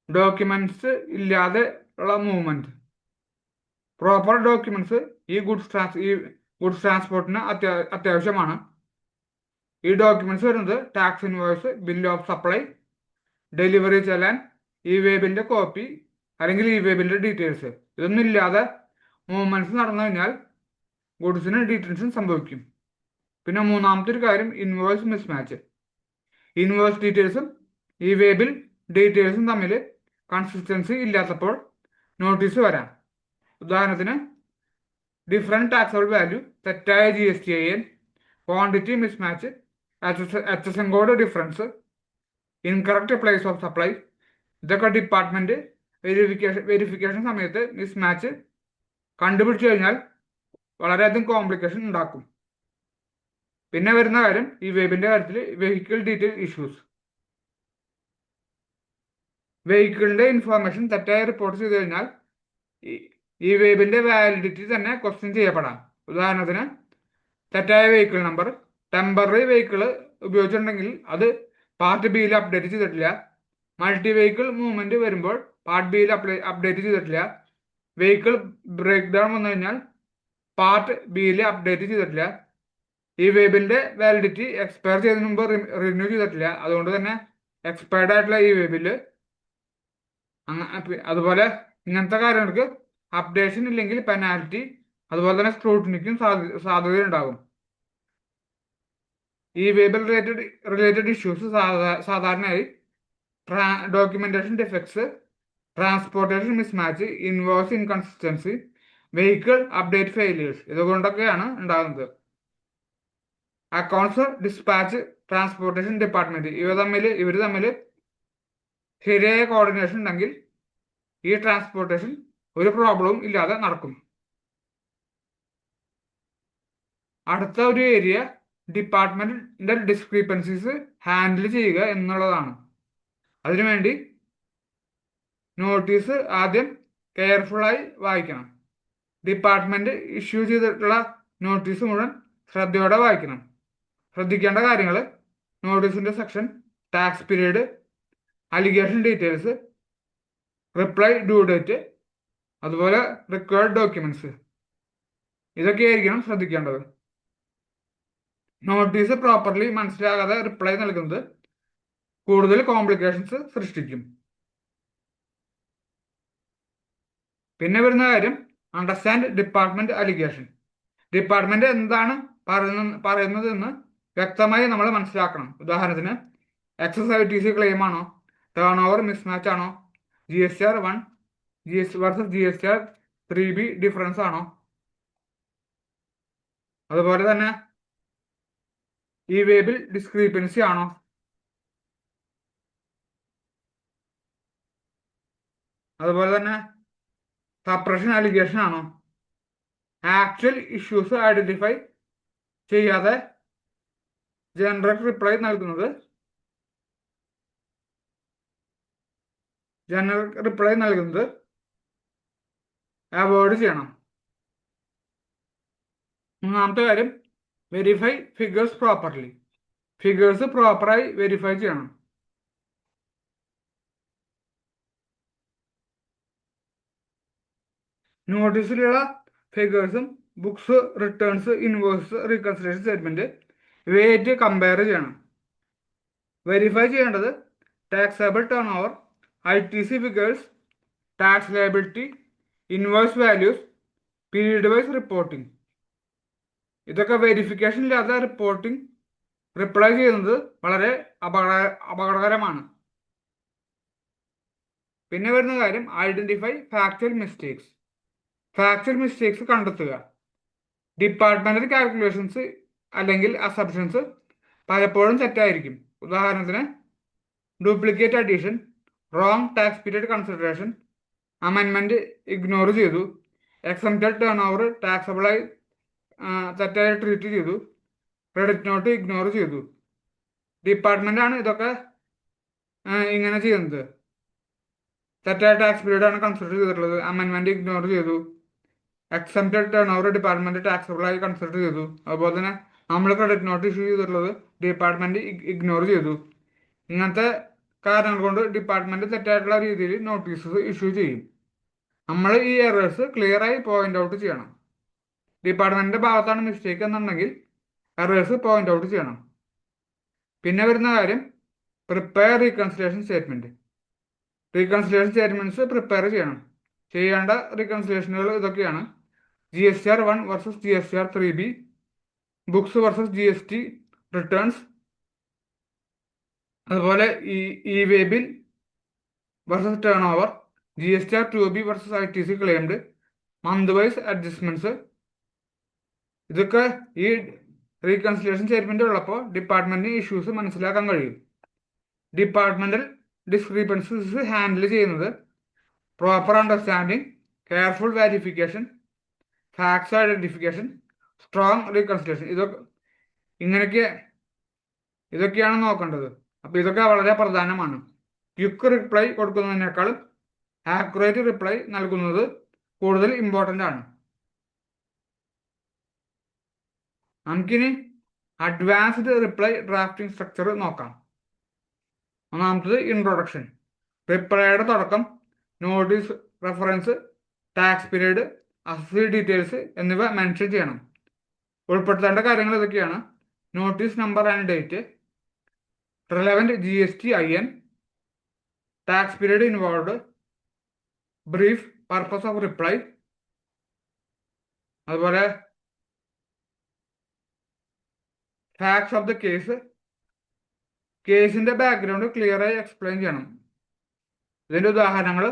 Documents ഇല്ലാതെ ഉള്ള മൂവ്മെന്റ്. പ്രോപ്പർ ഡോക്യുമെന്റ്സ് ഈ ഗുഡ്സ് ട്രാൻസ്പോർട്ടിന് അത്യാവശ്യമാണ്. ഈ ഡോക്യുമെന്റ്സ് വരുന്നത് tax invoice, bill of supply, delivery challan, ഇ-വേബിന്റെ കോപ്പി അല്ലെങ്കിൽ ഇ-വേബിന്റെ ഡീറ്റെയിൽസ്. ഇതൊന്നും ഇല്ലാതെ മൂവ്മെന്റ്സ് നടന്നു കഴിഞ്ഞാൽ ഗുഡ്സിന് ഡീറ്റൻഷൻ സംഭവിക്കും. പിന്നെ മൂന്നാമത്തെ ഒരു കാര്യം ഇൻവോയ്സ് മിസ്മാച്ച്. ഇൻവോയ്സ് ഡീറ്റെയിൽസും ഇ-വേബിൽ ഡീറ്റെയിൽസും തമ്മിൽ കൺസിസ്റ്റൻസി ഇല്ലാത്തപ്പോൾ നോട്ടീസ് വരാം. ഉദാഹരണത്തിന് ഡിഫറെന്റ് ടാക്സബിൾ വാല്യൂ, തെറ്റായ GSTIN, quantity mismatch, HSN code difference, incorrect place of supply, ഇതൊക്കെ ഡിപ്പാർട്ട്മെന്റ് വെരിഫിക്കേഷൻ സമയത്ത് മിസ്മാച്ച് കണ്ടുപിടിച്ചു കഴിഞ്ഞാൽ വളരെയധികം കോംപ്ലിക്കേഷൻ ഉണ്ടാക്കും. പിന്നെ വരുന്ന കാര്യം ഈ വെബിന്റെ കാര്യത്തിൽ വെഹിക്കിൾ ഡീറ്റെയിൽ ഇഷ്യൂസ്. വെഹിക്കിളിന്റെ ഇൻഫോർമേഷൻ തെറ്റായി റിപ്പോർട്ട് ചെയ്തു കഴിഞ്ഞാൽ ഈ വെബിന്റെ വാലിഡിറ്റി തന്നെ ക്വസ്റ്റ്യൻ ചെയ്യപ്പെടാം. ഉദാഹരണത്തിന് തെറ്റായ വെഹിക്കിൾ നമ്പർ, ടെമ്പററി വെഹിക്കിൾ ഉപയോഗിച്ചിട്ടുണ്ടെങ്കിൽ അത് പാർട്ട് ബിയിൽ അപ്ഡേറ്റ് ചെയ്തിട്ടില്ല. മൾട്ടി വെഹിക്കിൾ മൂവ്മെന്റ് വരുമ്പോൾ പാർട്ട് ബിയിൽ അപ്ഡേറ്റ് ചെയ്തിട്ടില്ല. വെഹിക്കിൾ ബ്രേക്ക് ഡൗൺ വന്നു കഴിഞ്ഞാൽ പാർട്ട് ബിയിൽ അപ്ഡേറ്റ് ചെയ്തിട്ടില്ല. ഈ വെബിന്റെ വാലിഡിറ്റി എക്സ്പയർ ചെയ്തതിന് മുമ്പ് റിന്യൂ ചെയ്തിട്ടില്ല. അതുകൊണ്ട് തന്നെ എക്സ്പയർഡ് ആയിട്ടുള്ള ഈ വെബില് അതുപോലെ ഇങ്ങനത്തെ കാര്യങ്ങൾക്ക് അപ്ഡേഷൻ ഇല്ലെങ്കിൽ പെനാൽറ്റി, അതുപോലെ തന്നെ സ്ക്രൂട്ടിനിക്കും സാധ്യതയുണ്ടാകും. ഈ വെബ് റിലേറ്റഡ് ഇഷ്യൂസ് സാധാരണയായി documentation defects, transportation mismatch, invoice inconsistency, vehicle update failures ഇതുകൊണ്ടൊക്കെയാണ് ഉണ്ടാകുന്നത്. അക്കൗണ്ട്സ്, ഡിസ്പാച്ച്, ട്രാൻസ്പോർട്ടേഷൻ ഡിപ്പാർട്ട്മെന്റ് ഇവർ തമ്മിൽ ശരിയായ കോർഡിനേഷൻ ഉണ്ടെങ്കിൽ ഈ ട്രാൻസ്പോർട്ടേഷൻ ഒരു പ്രോബ്ലവും ഇല്ലാതെ നടക്കും. അടുത്ത ഒരു ഏരിയ ഡിപ്പാർട്ട്മെന്റിന്റെ ഡിസ്ക്രിപ്പൻസീസ് ഹാൻഡിൽ ചെയ്യുക എന്നുള്ളതാണ്. അതിനുവേണ്ടി നോട്ടീസ് ആദ്യം കെയർഫുള്ളായി വായിക്കണം. ഡിപ്പാർട്ട്മെന്റ് ഇഷ്യൂ ചെയ്തിട്ടുള്ള നോട്ടീസ് മുഴുവൻ ശ്രദ്ധയോടെ വായിക്കണം. ശ്രദ്ധിക്കേണ്ട കാര്യങ്ങൾ: നോട്ടീസിന്റെ section, tax period, allegation details, reply due date, അതുപോലെ റിക്വയർഡ് ഡോക്യുമെന്റ്സ്. ഇതൊക്കെയായിരിക്കണം ശ്രദ്ധിക്കേണ്ടത്. നോട്ടീസ് പ്രോപ്പർലി മനസ്സിലാകാതെ റിപ്ലൈ നൽകുന്നത് കൂടുതൽ കോംപ്ലിക്കേഷൻസ് സൃഷ്ടിക്കും. പിന്നെ വരുന്ന കാര്യം അണ്ടർസ്റ്റാൻഡ് ഡിപ്പാർട്ട്മെന്റ് അലിഗേഷൻ. ഡിപ്പാർട്ട്മെന്റ് എന്താണ് പറയുന്നതെന്ന് വ്യക്തമായി നമ്മൾ മനസ്സിലാക്കണം. ഉദാഹരണത്തിന് എക്സസ് ITC ക്ലെയിം ആണോ, ടേൺ ഓവർ മിസ്മാച്ച് ആണോ, GSTR 1 versus GSTR 3B difference ആണോ, അതുപോലെ തന്നെ ഈ വെബിൽ ഡിസ്ക്രിപ്പൻസി ആണോ, അതുപോലെ തന്നെ സപ്രഷൻ അലിഗേഷൻ ആണോ, ആക്ച്വൽ ഇഷ്യൂസ് ഐഡന്റിഫൈ ചെയ്യാതെ ജനറൽ റിപ്ലൈ നൽകുന്നത് അവോയ്ഡ് ചെയ്യണം. മൂന്നാമത്തെ കാര്യം വെരിഫൈ ഫിഗേഴ്സ് പ്രോപ്പർലി. ഫിഗേഴ്സ് പ്രോപ്പറായി വെരിഫൈ ചെയ്യണം. നോട്ടീസിലുള്ള ഫിഗേഴ്സും books, returns, invoice, reconciliation statement ഇവയായിട്ട് കമ്പയർ ചെയ്യണം. വെരിഫൈ ചെയ്യേണ്ടത് taxable turn over, ITC figures, tax liability, invoice values, period vice reporting. ഇതൊക്കെ വെരിഫിക്കേഷൻ ഇല്ലാതെ റിപ്ലൈ ചെയ്യുന്നത് വളരെ അപകടകരമാണ്. പിന്നെ വരുന്ന കാര്യം identify factual mistakes. Factual mistakes കണ്ടെത്തുക. ഡിപ്പാർട്ട്മെന്റൽ കാൽക്കുലേഷൻസ് അല്ലെങ്കിൽ അസംപ്ഷൻസ് പലപ്പോഴും തെറ്റായിരിക്കും. ഉദാഹരണത്തിന് duplicate addition, wrong tax period consideration, അമെൻമെന്റ് ഇഗ്നോർ ചെയ്തു, എക്സംപ്റ്റഡ് ടേൺ ഓവർ ടാക്സബിളായി തെറ്റായി ട്രീറ്റ് ചെയ്തു, ക്രെഡിറ്റ് നോട്ട് ഇഗ്നോർ ചെയ്തു. ഡിപ്പാർട്ട്മെന്റാണ് ഇതൊക്കെ ഇങ്ങനെ ചെയ്യുന്നത്. തെറ്റായ ടാക്സ് പീരീഡ് ആണ് കൺസിഡർ ചെയ്തിട്ടുള്ളത്, അമെൻമെന്റ് ഇഗ്നോർ ചെയ്തു, എക്സംപ്റ്റഡ് ടേൺ ഓവർ ഡിപ്പാർട്ട്മെന്റ് ടാക്സബിളായി കൺസിഡർ ചെയ്തു, അതുപോലെ തന്നെ നമ്മൾ ക്രെഡിറ്റ് നോട്ട് ഇഷ്യൂ ചെയ്തിട്ടുള്ളത് ഡിപ്പാർട്ട്മെന്റ് ഇഗ്നോർ ചെയ്തു. ഇങ്ങനത്തെ കാരണങ്ങൾ കൊണ്ട് ഡിപ്പാർട്ട്മെന്റ് തെറ്റായിട്ടുള്ള രീതിയിൽ നോട്ടീസസ് ഇഷ്യൂ ചെയ്യും. നമ്മൾ ഈ എറേഴ്സ് ക്ലിയറായി പോയിന്റ് ഔട്ട് ചെയ്യണം. ഡിപ്പാർട്ട്മെന്റിന്റെ ഭാഗത്താണ് മിസ്റ്റേക്ക് എന്നുണ്ടെങ്കിൽ എറേഴ്സ് പോയിന്റ് ഔട്ട് ചെയ്യണം. പിന്നെ വരുന്ന കാര്യം prepare reconciliation statement. Reconciliation statements prepare ചെയ്യണം. ചെയ്യേണ്ട റീകൺസിലേഷനുകൾ ഇതൊക്കെയാണ്: GSTR 1 versus GSTR 3B, books versus GST returns, അതുപോലെ ഈ വെബിൽ versus turnover, GSTR 2B versus ITC claimed, month wise adjustments. ഇതൊക്കെ ഈ റീകൺസിലേഷൻ സ്റ്റേറ്റ്മെന്റ് ഉള്ളപ്പോൾ ഡിപ്പാർട്ട്മെന്റിന് ഇഷ്യൂസ് മനസ്സിലാക്കാൻ കഴിയും. ഡിപ്പാർട്ട്മെന്റൽ ഡിസ്ക്രിപ്പൻസീസ് ഹാൻഡിൽ ചെയ്യുന്നത് proper understanding, careful verification, facts identification, strong reconciliation. ഇതൊക്കെയാണ് നോക്കേണ്ടത്. അപ്പോൾ ഇതൊക്കെ വളരെ പ്രധാനമാണ്. ക്വിക്ക് റിപ്ലൈ കൊടുക്കുന്നതിനേക്കാളും ആക്യുറേറ്റ് റിപ്ലൈ നൽകുന്നത് കൂടുതൽ ഇമ്പോർട്ടൻ്റ് ആണ്. നമുക്കിനി അഡ്വാൻസ്ഡ് റിപ്ലൈ ഡ്രാഫ്റ്റിംഗ് സ്ട്രക്ചർ നോക്കാം. ഒന്നാമത്തത് ഇൻട്രൊഡക്ഷൻ. റിപ്ലൈയുടെ തുടക്കം, notice reference, tax period, assessee details എന്നിവ മെൻഷൻ ചെയ്യണം. ഉൾപ്പെടുത്തേണ്ട കാര്യങ്ങൾ ഇതൊക്കെയാണ്: notice number and date, relevant GSTIN, tax period involved, brief, purpose of reply, അതുപോലെ ഫാക്ട്സ് ഓഫ് ദ കേസ്. കേസിന്റെ ബാക്ക്ഗ്രൗണ്ട് ക്ലിയറായി എക്സ്പ്ലെയിൻ ചെയ്യണം. ഇതിന്റെ ഉദാഹരണങ്ങൾ: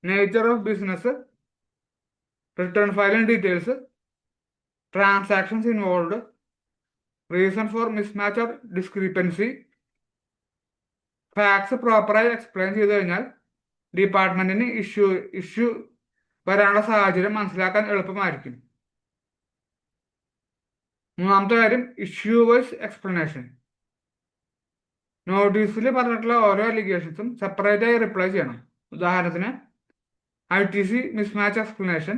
nature of business, return filing details, transactions involved, reason for mismatch or discrepancy. Facts പ്രോപ്പറായി എക്സ്പ്ലെയിൻ ചെയ്ത് കഴിഞ്ഞാൽ ഡിപ്പാർട്ട്മെന്റിന് ഇഷ്യൂ വരാനുള്ള സാഹചര്യം മനസ്സിലാക്കാൻ എളുപ്പമായിരിക്കും. മൂന്നാമത്തെ കാര്യം ഇഷ്യൂ വൈസ് എക്സ്പ്ലനേഷൻ. നോട്ടീസിൽ പറഞ്ഞിട്ടുള്ള ഓരോ അലിഗേഷൻസും സെപ്പറേറ്റ് ആയി റിപ്ലൈ ചെയ്യണം. ഉദാഹരണത്തിന് ITC mismatch explanation,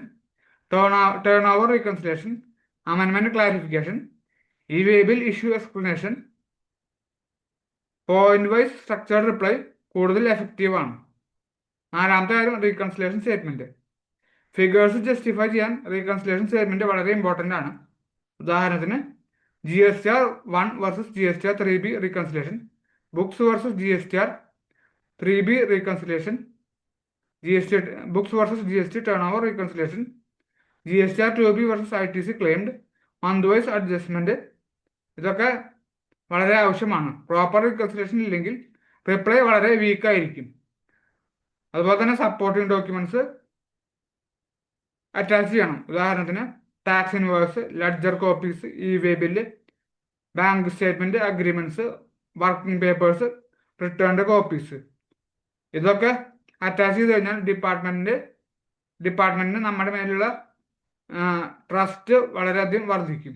turn over reconciliation, അമെൻമെന്റ് clarification, e-way bill issue explanation. Point wise structured reply കൂടുതൽ എഫക്റ്റീവ് ആണ്. നാലാമത്തെ കാര്യം റീകൺസിലേഷൻ സ്റ്റേറ്റ്മെന്റ്. ഫിഗേഴ്സ് ജസ്റ്റിഫൈ ചെയ്യാൻ റീകൺസിലേഷൻ സ്റ്റേറ്റ്മെന്റ് വളരെ ഇമ്പോർട്ടൻ്റ് ആണ്. ഉദാഹരണത്തിന് GSTR 1 versus GSTR 3B reconciliation, books versus GSTR 3B reconciliation, books versus GST turn over reconciliation, GSTR 2B versus ITC claimed, month wise adjustment. ഇതൊക്കെ വളരെ ആവശ്യമാണ്. പ്രോപ്പർ റീകൺസിലേഷൻ ഇല്ലെങ്കിൽ റിപ്ലൈ വളരെ വീക്കായിരിക്കും. അതുപോലെ തന്നെ സപ്പോർട്ടിംഗ് ഡോക്യുമെന്റ്സ് അറ്റാച്ച് ചെയ്യണം. ഉദാഹരണത്തിന് tax invoice, ledger copies, e-way bill, bank statement, agreements, working papers, returned copies. ഇതൊക്കെ അറ്റാച്ച് ചെയ്ത് കഴിഞ്ഞാൽ ഡിപ്പാർട്ട്മെന്റിന് നമ്മുടെ മേലുള്ള ട്രസ്റ്റ് വളരെയധികം വർദ്ധിക്കും.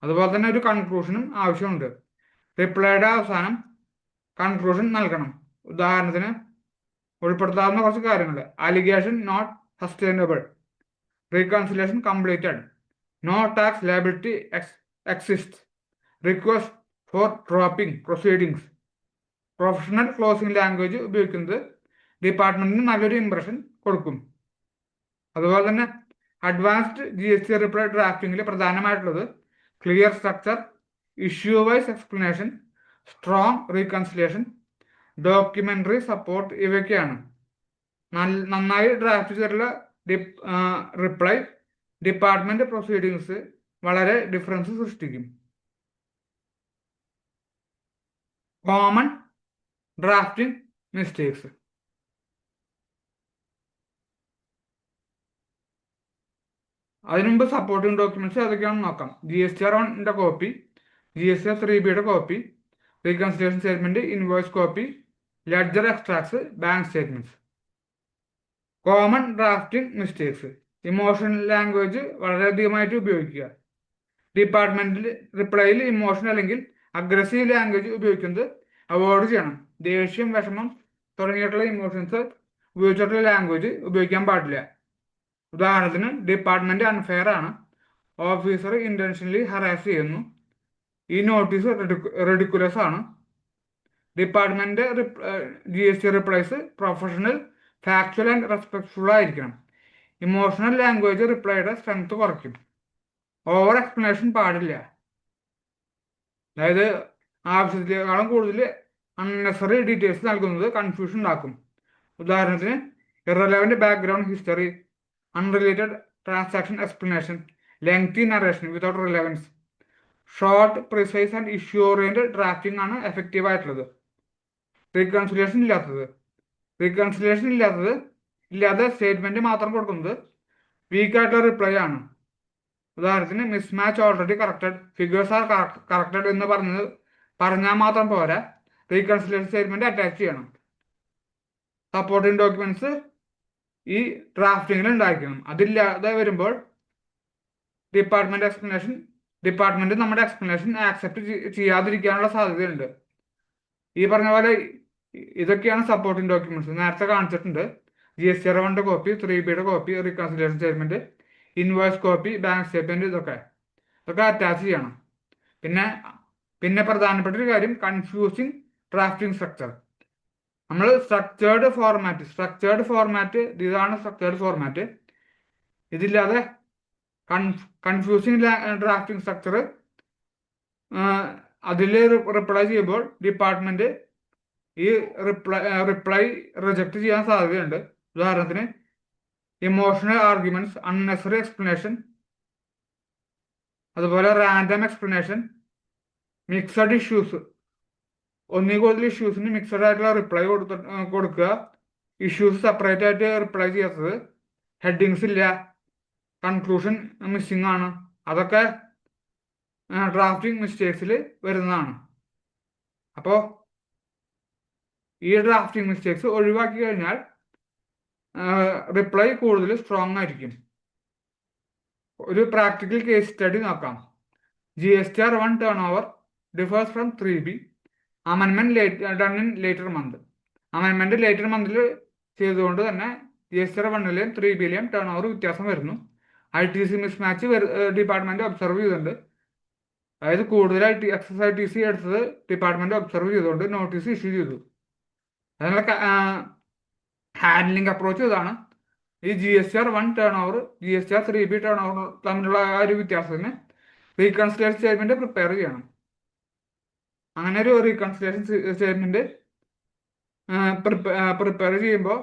അതുപോലെ തന്നെ ഒരു കൺക്ലൂഷനും ആവശ്യമുണ്ട്. റിപ്ലൈയുടെ അവസാനം കൺക്ലൂഷൻ നൽകണം. ഉദാഹരണത്തിന് ഉൾപ്പെടുത്താവുന്ന കുറച്ച് കാര്യങ്ങൾ: allegation not sustainable, reconciliation completed, no tax liability exist, request for dropping proceedings. Professional closing language ഉപയോഗിക്കുന്നത് ഡിപ്പാർട്ട്മെന്റിന് നല്ലൊരു ഇംപ്രഷൻ കൊടുക്കും. അതുപോലെ തന്നെ അഡ്വാൻസ്ഡ് GST റിപ്ലൈ ഡ്രാഫ്റ്റിംഗിൽ പ്രധാനമായിട്ടുള്ളത് clear structure, issue wise explanation, strong reconciliation, documentary support ഇവയൊക്കെയാണ്. നന്നായി ഡ്രാഫ്റ്റ് ചെയ്തിട്ടുള്ള റിപ്ലൈ ഡിപ്പാർട്ട്മെന്റ് പ്രൊസീഡിങ്സ് വളരെ ഡിഫറൻസ് സൃഷ്ടിക്കും. Common drafting mistakes. അതിനുമുമ്പ് സപ്പോർട്ടിംഗ് ഡോക്യുമെന്റ്സ് ഏതൊക്കെയാണെന്ന് നോക്കാം. GSTR 1 copy, GSTR 3B copy, reconciliation statement, invoice copy, ledger extracts, bank statements. Common drafting mistakes. Emotional language വളരെയധികമായിട്ട് ഉപയോഗിക്കുക. ഡിപ്പാർട്ട്മെന്റിൽ റിപ്ലൈയിൽ ഇമോഷൻ അല്ലെങ്കിൽ അഗ്രസീവ് ലാംഗ്വേജ് ഉപയോഗിക്കുന്നത് അവോയ്ഡ് ചെയ്യണം. ദേഷ്യം, വിഷമം തുടങ്ങിയിട്ടുള്ള ഇമോഷൻസ് ഉപയോഗിച്ചിട്ടുള്ള ലാംഗ്വേജ് ഉപയോഗിക്കാൻ പാടില്ല. ഉദാഹരണത്തിന് ഡിപ്പാർട്ട്മെന്റ് അൺഫെയർ ആണ്, ഓഫീസർ ഇന്റൻഷനലി ഹറാസ് ചെയ്യുന്നു, ഈ നോട്ടീസ് റെഡിക്കുലസ് ആണ്. Department GST replies professional, factual and respectful ആയിരിക്കണം. ഇമോഷണൽ ലാംഗ്വേജ് റിപ്ലൈയുടെ സ്ട്രെങ്ത് കുറയ്ക്കും. ഓവർ എക്സ്പ്ലനേഷൻ പാടില്ല. അതായത് ആവശ്യത്തിനേക്കാളും കൂടുതൽ അൺനെസറി ഡീറ്റെയിൽസ് നൽകുന്നത് കൺഫ്യൂഷൻ ഉണ്ടാക്കും. ഉദാഹരണത്തിന് irrelevant background history, unrelated transaction explanation, lengthy narration without relevance. Short, precise and issue oriented drafting ആണ് എഫക്റ്റീവ് ആയിട്ടുള്ളത്. റീകൺസിലേഷൻ ഇല്ലാതെ സ്റ്റേറ്റ്മെന്റ് മാത്രം കൊടുക്കുന്നത് വീക്കായിട്ടുള്ള റിപ്ലൈ ആണ്. ഉദാഹരണത്തിന് mismatch already corrected, figures are corrected എന്ന് പറഞ്ഞാൽ മാത്രം പോരാ, റീകൺസിലേഷൻ സ്റ്റേറ്റ്മെന്റ് അറ്റാച്ച് ചെയ്യണം. സപ്പോർട്ടിംഗ് ഡോക്യുമെന്റ്സ് ഈ ഡ്രാഫ്റ്റിങ്ങിൽ ഉണ്ടായിരിക്കണം. അതില്ലാതെ വരുമ്പോൾ ഡിപ്പാർട്ട്മെന്റ് നമ്മുടെ എക്സ്പ്ലനേഷൻ ആക്സെപ്റ്റ് ചെയ്യാതിരിക്കാനുള്ള സാധ്യതയുണ്ട്. ഈ പറഞ്ഞ പോലെ ഇതൊക്കെയാണ് സപ്പോർട്ടിംഗ് ഡോക്യുമെന്റ്സ്. നേരത്തെ കാണിച്ചിട്ടുണ്ട്. GSTR 1 കോപ്പി, 3Bയുടെ copy, reconciliation statement, invoice copy, bank statement, ഇതൊക്കെ അറ്റാച്ച് ചെയ്യണം. പിന്നെ പ്രധാനപ്പെട്ട ഒരു കാര്യം, കൺഫ്യൂസിങ് ഡ്രാഫ്റ്റിംഗ് സ്ട്രക്ചർ. നമ്മൾ സ്ട്രക്ചേർഡ് ഫോർമാറ്റ് ഇതാണ് സ്ട്രക്ചേർഡ് ഫോർമാറ്റ്. ഇതില്ലാതെ കൺഫ്യൂസിങ് ഡ്രാഫ്റ്റിംഗ് സ്ട്രക്ചർ അതിൽ റിപ്ലൈ ചെയ്യുമ്പോൾ ഡിപ്പാർട്ട്മെന്റ് ഈ റിപ്ലൈ റിജക്ട് ചെയ്യാൻ സാധ്യതയുണ്ട്. ഉദാഹരണത്തിന് ഇമോഷണൽ ആർഗ്യുമെന്റ്സ്, അൺനെസറി എക്സ്പ്ലനേഷൻ, അതുപോലെ റാൻഡം എക്സ്പ്ലനേഷൻ, മിക്സഡ് ഇഷ്യൂസ്. ഒന്നിൽ കൂടുതൽ ഇഷ്യൂസിന് മിക്സഡ് ആയിട്ടുള്ള റിപ്ലൈ കൊടുക്കുക, ഇഷ്യൂസ് സെപ്പറേറ്റ് ആയിട്ട് റിപ്ലൈ ചെയ്യാത്തത്, ഹെഡിങ്സ് ഇല്ല, കൺക്ലൂഷൻ മിസ്സിംഗ് ആണ്. അതൊക്കെ ഡ്രാഫ്റ്റിംഗ് മിസ്റ്റേക്സിൽ വരുന്നതാണ്. അപ്പോൾ ഈ ഡ്രാഫ്റ്റിംഗ് മിസ്റ്റേക്സ് ഒഴിവാക്കി കഴിഞ്ഞാൽ റിപ്ലൈ കൂടുതൽ സ്ട്രോങ് ആയിരിക്കും. ഒരു പ്രാക്ടിക്കൽ കേസ് സ്റ്റഡി നോക്കാം. GSTR 1 turnover differs from 3B. അമെൻമെന്റ് ഡൺ ഇൻ ലേറ്റർ മന്ത്. അമെൻമെന്റ് ലേറ്റർ മന്തിൽ ചെയ്തുകൊണ്ട് തന്നെ GSTR 1ലെയും 3Bയിലെയും ടേൺ ഓവർ വ്യത്യാസം വരുന്നു. ITC മിസ്മാച്ച് ഡിപ്പാർട്ട്മെന്റ് ഒബ്സർവ് ചെയ്തിട്ടുണ്ട്. അതായത് കൂടുതലായിട്ട് XSITC എടുത്തത് ഡിപ്പാർട്ട്മെന്റ് ഒബ്സർവ് ചെയ്തുകൊണ്ട് നോട്ടീസ് ഇഷ്യൂ ചെയ്തു. അതിനുള്ള ഹാൻഡ്ലിംഗ് അപ്രോച്ച് ഇതാണ്. ഈ GSTR 1 turnover, GSTR 3B turn over തമ്മിലുള്ള ആ ഒരു വ്യത്യാസത്തിന് റീകൺസിലേഷൻ സ്റ്റേറ്റ്മെന്റ് പ്രിപ്പയർ ചെയ്യണം. അങ്ങനെ ഒരു റീകൺസിലേഷൻ സ്റ്റേറ്റ്മെന്റ് പ്രിപ്പയർ ചെയ്യുമ്പോൾ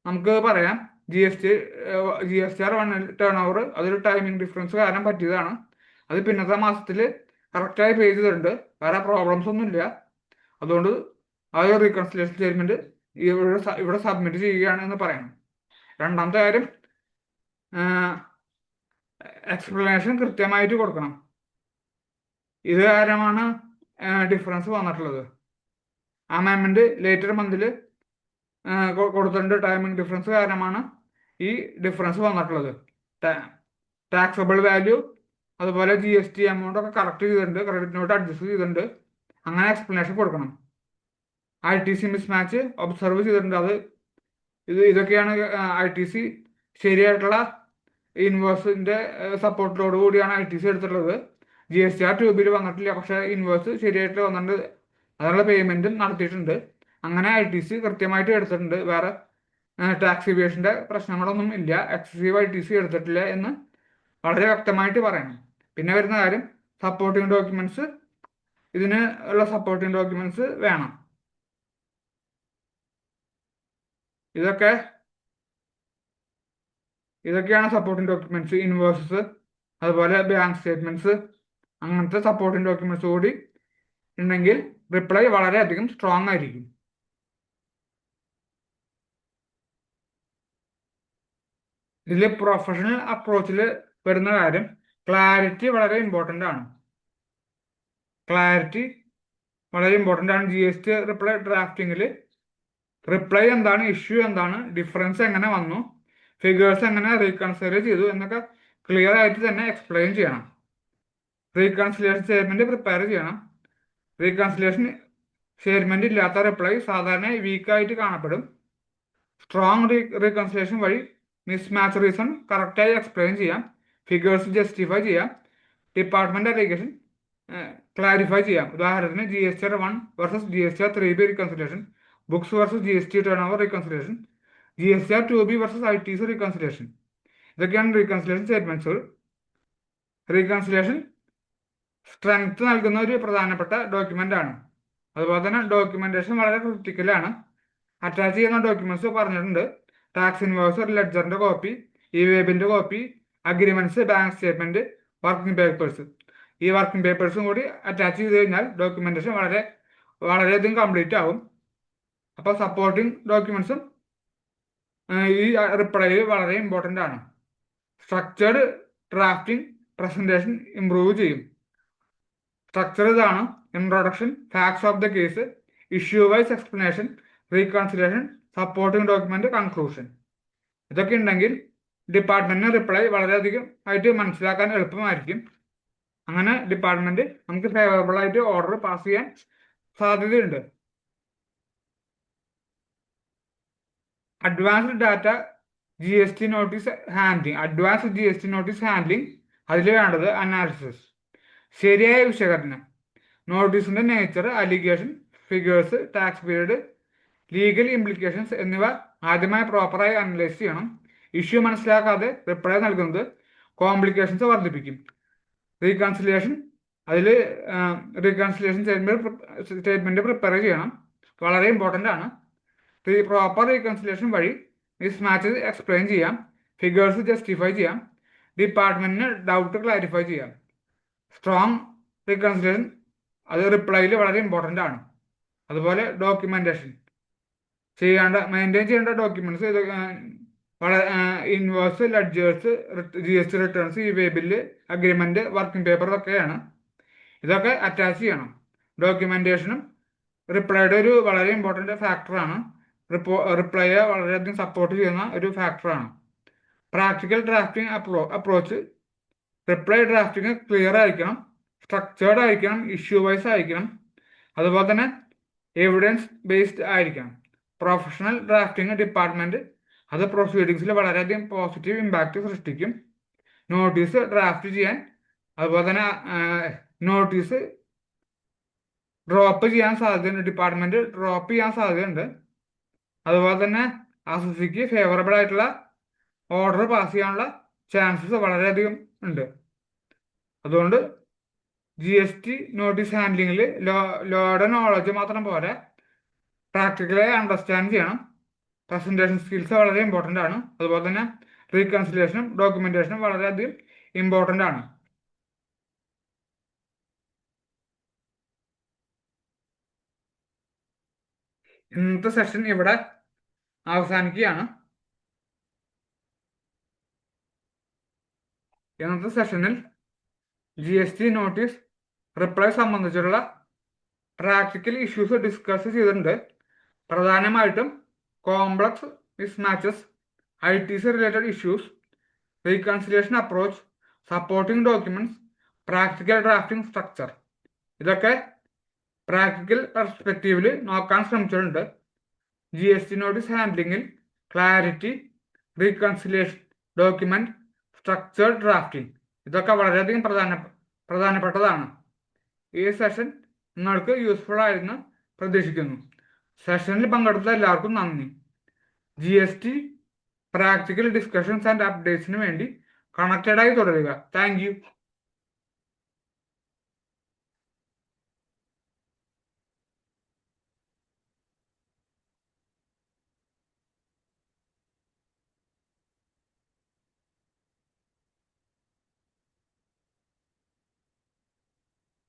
നമുക്ക് പറയാം GSTR 1 ടേൺ ഓവർ അതൊരു ടൈമിംഗ് ഡിഫറൻസ് കാരണം പറ്റിയതാണ്. അത് പിന്നത്തെ മാസത്തിൽ കറക്റ്റായി പേ ചെയ്തിട്ടുണ്ട്. വേറെ പ്രോബ്ലംസ് ഒന്നുമില്ല. അതുകൊണ്ട് ആ ഒരു റീകൺസിലേഷൻ സ്റ്റേറ്റ്മെന്റ് ഇവിടെ സബ്മിറ്റ് ചെയ്യുകയാണ് എന്ന് പറയണം. രണ്ടാമത്തെ കാര്യം, എക്സ്പ്ലനേഷൻ കൃത്യമായിട്ട് കൊടുക്കണം. ഇത് കാരണമാണ് ഡിഫറൻസ് വന്നിട്ടുള്ളത്. അമെൻമെന്റ് ലേറ്റർ മന്തിൽ കൊടുത്തിട്ടുണ്ട്. ടൈമിംഗ് ഡിഫറൻസ് കാരണമാണ് ഈ ഡിഫറൻസ് വന്നിട്ടുള്ളത്. ടാക്സബിൾ വാല്യൂ, അതുപോലെ GST എമൗണ്ട് ഒക്കെ കറക്റ്റ് ചെയ്തിട്ടുണ്ട്, ക്രെഡിറ്റ് നോട്ട് അഡ്ജസ്റ്റ് ചെയ്തിട്ടുണ്ട്. അങ്ങനെ എക്സ്പ്ലനേഷൻ കൊടുക്കണം. ITC മിസ്മാച്ച് ഒബ്സർവ് ചെയ്തിട്ടുണ്ട്. ഇതൊക്കെയാണ് ITC ശരിയായിട്ടുള്ള ഇൻവേഴ്സിന്റെ സപ്പോർട്ടിലോട് കൂടിയാണ് ITC എടുത്തിട്ടുള്ളത്. GSTR 2Bയിൽ വന്നിട്ടില്ല, പക്ഷെ ഇൻവേഴ്സ് ശരിയായിട്ട് വന്നിട്ടുണ്ട്. അതിനുള്ള പേയ്മെന്റും നടത്തിയിട്ടുണ്ട്. അങ്ങനെ ITC കൃത്യമായിട്ട് എടുത്തിട്ടുണ്ട്. വേറെ ടാക്സ് ഇവേഷന്റെ പ്രശ്നങ്ങളൊന്നും ഇല്ല. എക്സസീവ് ITC എടുത്തിട്ടില്ല എന്ന് വളരെ വ്യക്തമായിട്ട് പറയണം. പിന്നെ വരുന്ന കാര്യം, സപ്പോർട്ടിംഗ് ഡോക്യുമെന്റ്സ്. ഇതിന് ഉള്ള സപ്പോർട്ടിംഗ് ഡോക്യുമെന്റ്സ് വേണം. ഇതൊക്കെയാണ് സപ്പോർട്ടിംഗ് ഡോക്യുമെന്റ്സ്. ഇൻവോയ്സസ്, അതുപോലെ ബാങ്ക് സ്റ്റേറ്റ്മെന്റ്സ്, അങ്ങനത്തെ സപ്പോർട്ടിംഗ് ഡോക്യുമെന്റ്സ് കൂടി ഉണ്ടെങ്കിൽ റിപ്ലൈ വളരെയധികം സ്ട്രോങ് ആയിരിക്കും. ഇതിൽ പ്രൊഫഷണൽ അപ്രോച്ചിൽ വരുന്ന കാര്യം, ക്ലാരിറ്റി വളരെ ഇമ്പോർട്ടൻ്റ് ആണ്. GST റിപ്ലൈ ഡ്രാഫ്റ്റിംഗിൽ റിപ്ലൈ എന്താണ്, ഇഷ്യൂ എന്താണ്, ഡിഫറൻസ് എങ്ങനെ വന്നു, ഫിഗേഴ്സ് എങ്ങനെ റീകൺസിഡർ ചെയ്തു എന്നൊക്കെ ക്ലിയർ ആയിട്ട് തന്നെ എക്സ്പ്ലെയിൻ ചെയ്യണം. റീകൺസിലേഷൻ സ്റ്റേറ്റ്മെന്റ് പ്രിപ്പയർ ചെയ്യണം. റീകൺസിലേഷൻ സ്റ്റേറ്റ്മെന്റ് ഇല്ലാത്ത റിപ്ലൈ സാധാരണ വീക്കായിട്ട് കാണപ്പെടും. സ്ട്രോങ് റീകൺസിലേഷൻ വഴി മിസ്മാച്ച് റീസൺ കറക്റ്റായി എക്സ്പ്ലെയിൻ ചെയ്യാം, ഫിഗേഴ്സ് ജസ്റ്റിഫൈ ചെയ്യാം, ഡിപ്പാർട്ട്മെന്റ് അലിഗേഷൻ ക്ലാരിഫൈ ചെയ്യാം. ഉദാഹരണത്തിന് GSTR 1 versus GSTR 3B reconciliation, books versus GST turn over reconciliation, GSTR 2B versus ITC reconciliation. ഇതൊക്കെയാണ് റീകൺസിലേഷൻ സ്റ്റേറ്റ്മെന്റ്സുകൾ. റീകൺസിലേഷൻ സ്ട്രെങ്ത് നൽകുന്ന ഒരു പ്രധാനപ്പെട്ട ഡോക്യുമെന്റ് ആണ്. അതുപോലെ തന്നെ ഡോക്യുമെന്റേഷൻ വളരെ ക്രിട്ടിക്കലാണ്. അറ്റാച്ച് ചെയ്യുന്ന ഡോക്യുമെന്റ്സ് പറഞ്ഞിട്ടുണ്ട്. ടാക്സ് ഇൻവോയ്സ്, ലെഡ്ജറിന്റെ കോപ്പി, ഇവേബിന്റെ copy, agreements, bank statement, working papers. ഈ വർക്കിംഗ് പേപ്പേഴ്സും കൂടി അറ്റാച്ച് ചെയ്ത് കഴിഞ്ഞാൽ ഡോക്യുമെന്റേഷൻ വളരെയധികം കംപ്ലീറ്റ് ആവും. അപ്പോൾ സപ്പോർട്ടിംഗ് ഡോക്യുമെന്റ്സും ഈ റിപ്ലൈയിൽ വളരെ ഇമ്പോർട്ടൻ്റ് ആണ്. സ്ട്രക്ചേർഡ് ഡ്രാഫ്റ്റിംഗ് പ്രസന്റേഷൻ ഇംപ്രൂവ് ചെയ്യും. സ്ട്രക്ചർ ഇതാണ്: introduction, facts of the case, issue wise explanation, reconciliation, supporting document, conclusion. ഇതൊക്കെ ഉണ്ടെങ്കിൽ ഡിപ്പാർട്ട്മെന്റിന് റിപ്ലൈ വളരെയധികം ആയിട്ട് മനസ്സിലാക്കാൻ എളുപ്പമായിരിക്കും. അങ്ങനെ ഡിപ്പാർട്ട്മെന്റ് നമുക്ക് ഫേവറബിൾ ആയിട്ട് ഓർഡർ പാസ് ചെയ്യാൻ സാധ്യതയുണ്ട്. Advanced data GST notice handling. Advanced GST notice handling അതിൽ വേണ്ടത് അനാലിസിസ്, ശരിയായ വിശകലനം, നോട്ടീസിന്റെ nature, allegation, figures, tax period, legal implications എന്നിവ ആദ്യമായി പ്രോപ്പറായി അനലൈസ് ചെയ്യണം. ഇഷ്യൂ മനസ്സിലാക്കാതെ റിപ്ലൈ നൽകുന്നത് കോംപ്ലിക്കേഷൻസ് വർദ്ധിപ്പിക്കും. റീകൺസിലിയേഷൻ, അതിൽ റീകൺസിലിയേഷൻ സ്റ്റേറ്റ്മെന്റ് പ്രിപ്പയർ ചെയ്യണം, വളരെ ഇമ്പോർട്ടൻ്റ് ആണ്. പ്രോപ്പർ റീകൺസിലിയേഷൻ വഴി മിസ്മാച്ചസ് എക്സ്പ്ലെയിൻ ചെയ്യാം, ഫിഗേഴ്സ് ജസ്റ്റിഫൈ ചെയ്യാം, ഡിപ്പാർട്ട്മെന്റിന് ഡൗട്ട് ക്ലാരിഫൈ ചെയ്യാം. സ്ട്രോങ് റീകൺസിലിയേഷൻ അത് റിപ്ലൈയിൽ വളരെ ഇമ്പോർട്ടൻ്റ് ആണ്. അതുപോലെ ഡോക്യുമെന്റേഷൻ മെയിൻറ്റെയിൻ ചെയ്യേണ്ട ഡോക്യുമെന്റ്സ് വളരെ invoice, ledgers, GST returns, e-way bill, agreement, working paper ഒക്കെയാണ്. ഇതൊക്കെ അറ്റാച്ച് ചെയ്യണം. ഡോക്യുമെന്റേഷനും റിപ്ലൈയുടെ ഒരു വളരെ ഇമ്പോർട്ടൻ്റ് ഫാക്ടറാണ്. റിപ്ലൈയെ വളരെയധികം സപ്പോർട്ട് ചെയ്യുന്ന ഒരു ഫാക്ടറാണ്. Practical drafting approach. Reply drafting clear ആയിരിക്കണം, സ്ട്രക്ചേർഡ് ആയിരിക്കണം, ഇഷ്യൂ വൈസ് ആയിരിക്കണം, അതുപോലെ തന്നെ എവിഡൻസ് ബേസ്ഡ് ആയിരിക്കണം. പ്രൊഫഷണൽ ഡ്രാഫ്റ്റിംഗ് ഡിപ്പാർട്ട്മെന്റ് അത് പ്രൊസീഡിങ്സിൽ വളരെയധികം പോസിറ്റീവ് ഇമ്പാക്റ്റ് സൃഷ്ടിക്കും. നോട്ടീസ് ഡ്രാഫ്റ്റ് ചെയ്യാൻ, അതുപോലെ തന്നെ നോട്ടീസ് ഡ്രോപ്പ് ചെയ്യാൻ സാധ്യതയുണ്ട്, ഡിപ്പാർട്ട്മെന്റ് ഡ്രോപ്പ് ചെയ്യാൻ സാധ്യതയുണ്ട്. അതുപോലെ തന്നെ അസസിക്ക് ഫേവറബിൾ ആയിട്ടുള്ള ഓർഡർ പാസ് ചെയ്യാനുള്ള ചാൻസസ് വളരെയധികം ഉണ്ട്. അതുകൊണ്ട് GST നോട്ടീസ് ഹാൻഡ്ലിങ്ങിൽ ലോയുടെ നോളജ് മാത്രം പോരാ, പ്രാക്ടിക്കലായി അണ്ടർസ്റ്റാൻഡ് ചെയ്യണം. പ്രസന്റേഷൻ സ്കിൽസ് വളരെ ഇമ്പോർട്ടൻ്റ് ആണ്. അതുപോലെ തന്നെ റീകൺസിലിയേഷനും ഡോക്യുമെന്റേഷനും വളരെയധികം ഇമ്പോർട്ടൻ്റ് ആണ്. ഇന്നത്തെ സെഷൻ ഇവിടെ അവസാനിക്കുകയാണ്. ഇന്നത്തെ സെഷനിൽ GST നോട്ടീസ് റിപ്ലൈ സംബന്ധിച്ചുള്ള പ്രാക്ടിക്കൽ ഇഷ്യൂസ് ഡിസ്കസ് ചെയ്തിട്ടുണ്ട്. പ്രധാനമായിട്ടും complex mismatches, ITC related issues, reconciliation approach, supporting documents, practical drafting structure, ഇതൊക്കെ പ്രാക്ടിക്കൽ പെർസ്പെക്റ്റീവിൽ നോക്കാൻ ശ്രമിച്ചിട്ടുണ്ട്. GST നോട്ടീസ് ഹാൻഡ്ലിങ്ങിൽ clarity, reconciliation, document, structured drafting, ഇതൊക്കെ വളരെയധികം പ്രധാനപ്പെട്ടതാണ്. ഈ സെഷൻ നിങ്ങൾക്ക് യൂസ്ഫുൾ ആയിരുന്നു പ്രതീക്ഷിക്കുന്നു. സെഷനിൽ പങ്കെടുത്ത എല്ലാവർക്കും നന്ദി. GST പ്രാക്ടിക്കൽ ഡിസ്കഷൻസ് ആൻഡ് അപ്ഡേറ്റ്സിന് വേണ്ടി കണക്റ്റഡായി തുടരുക. Thank you.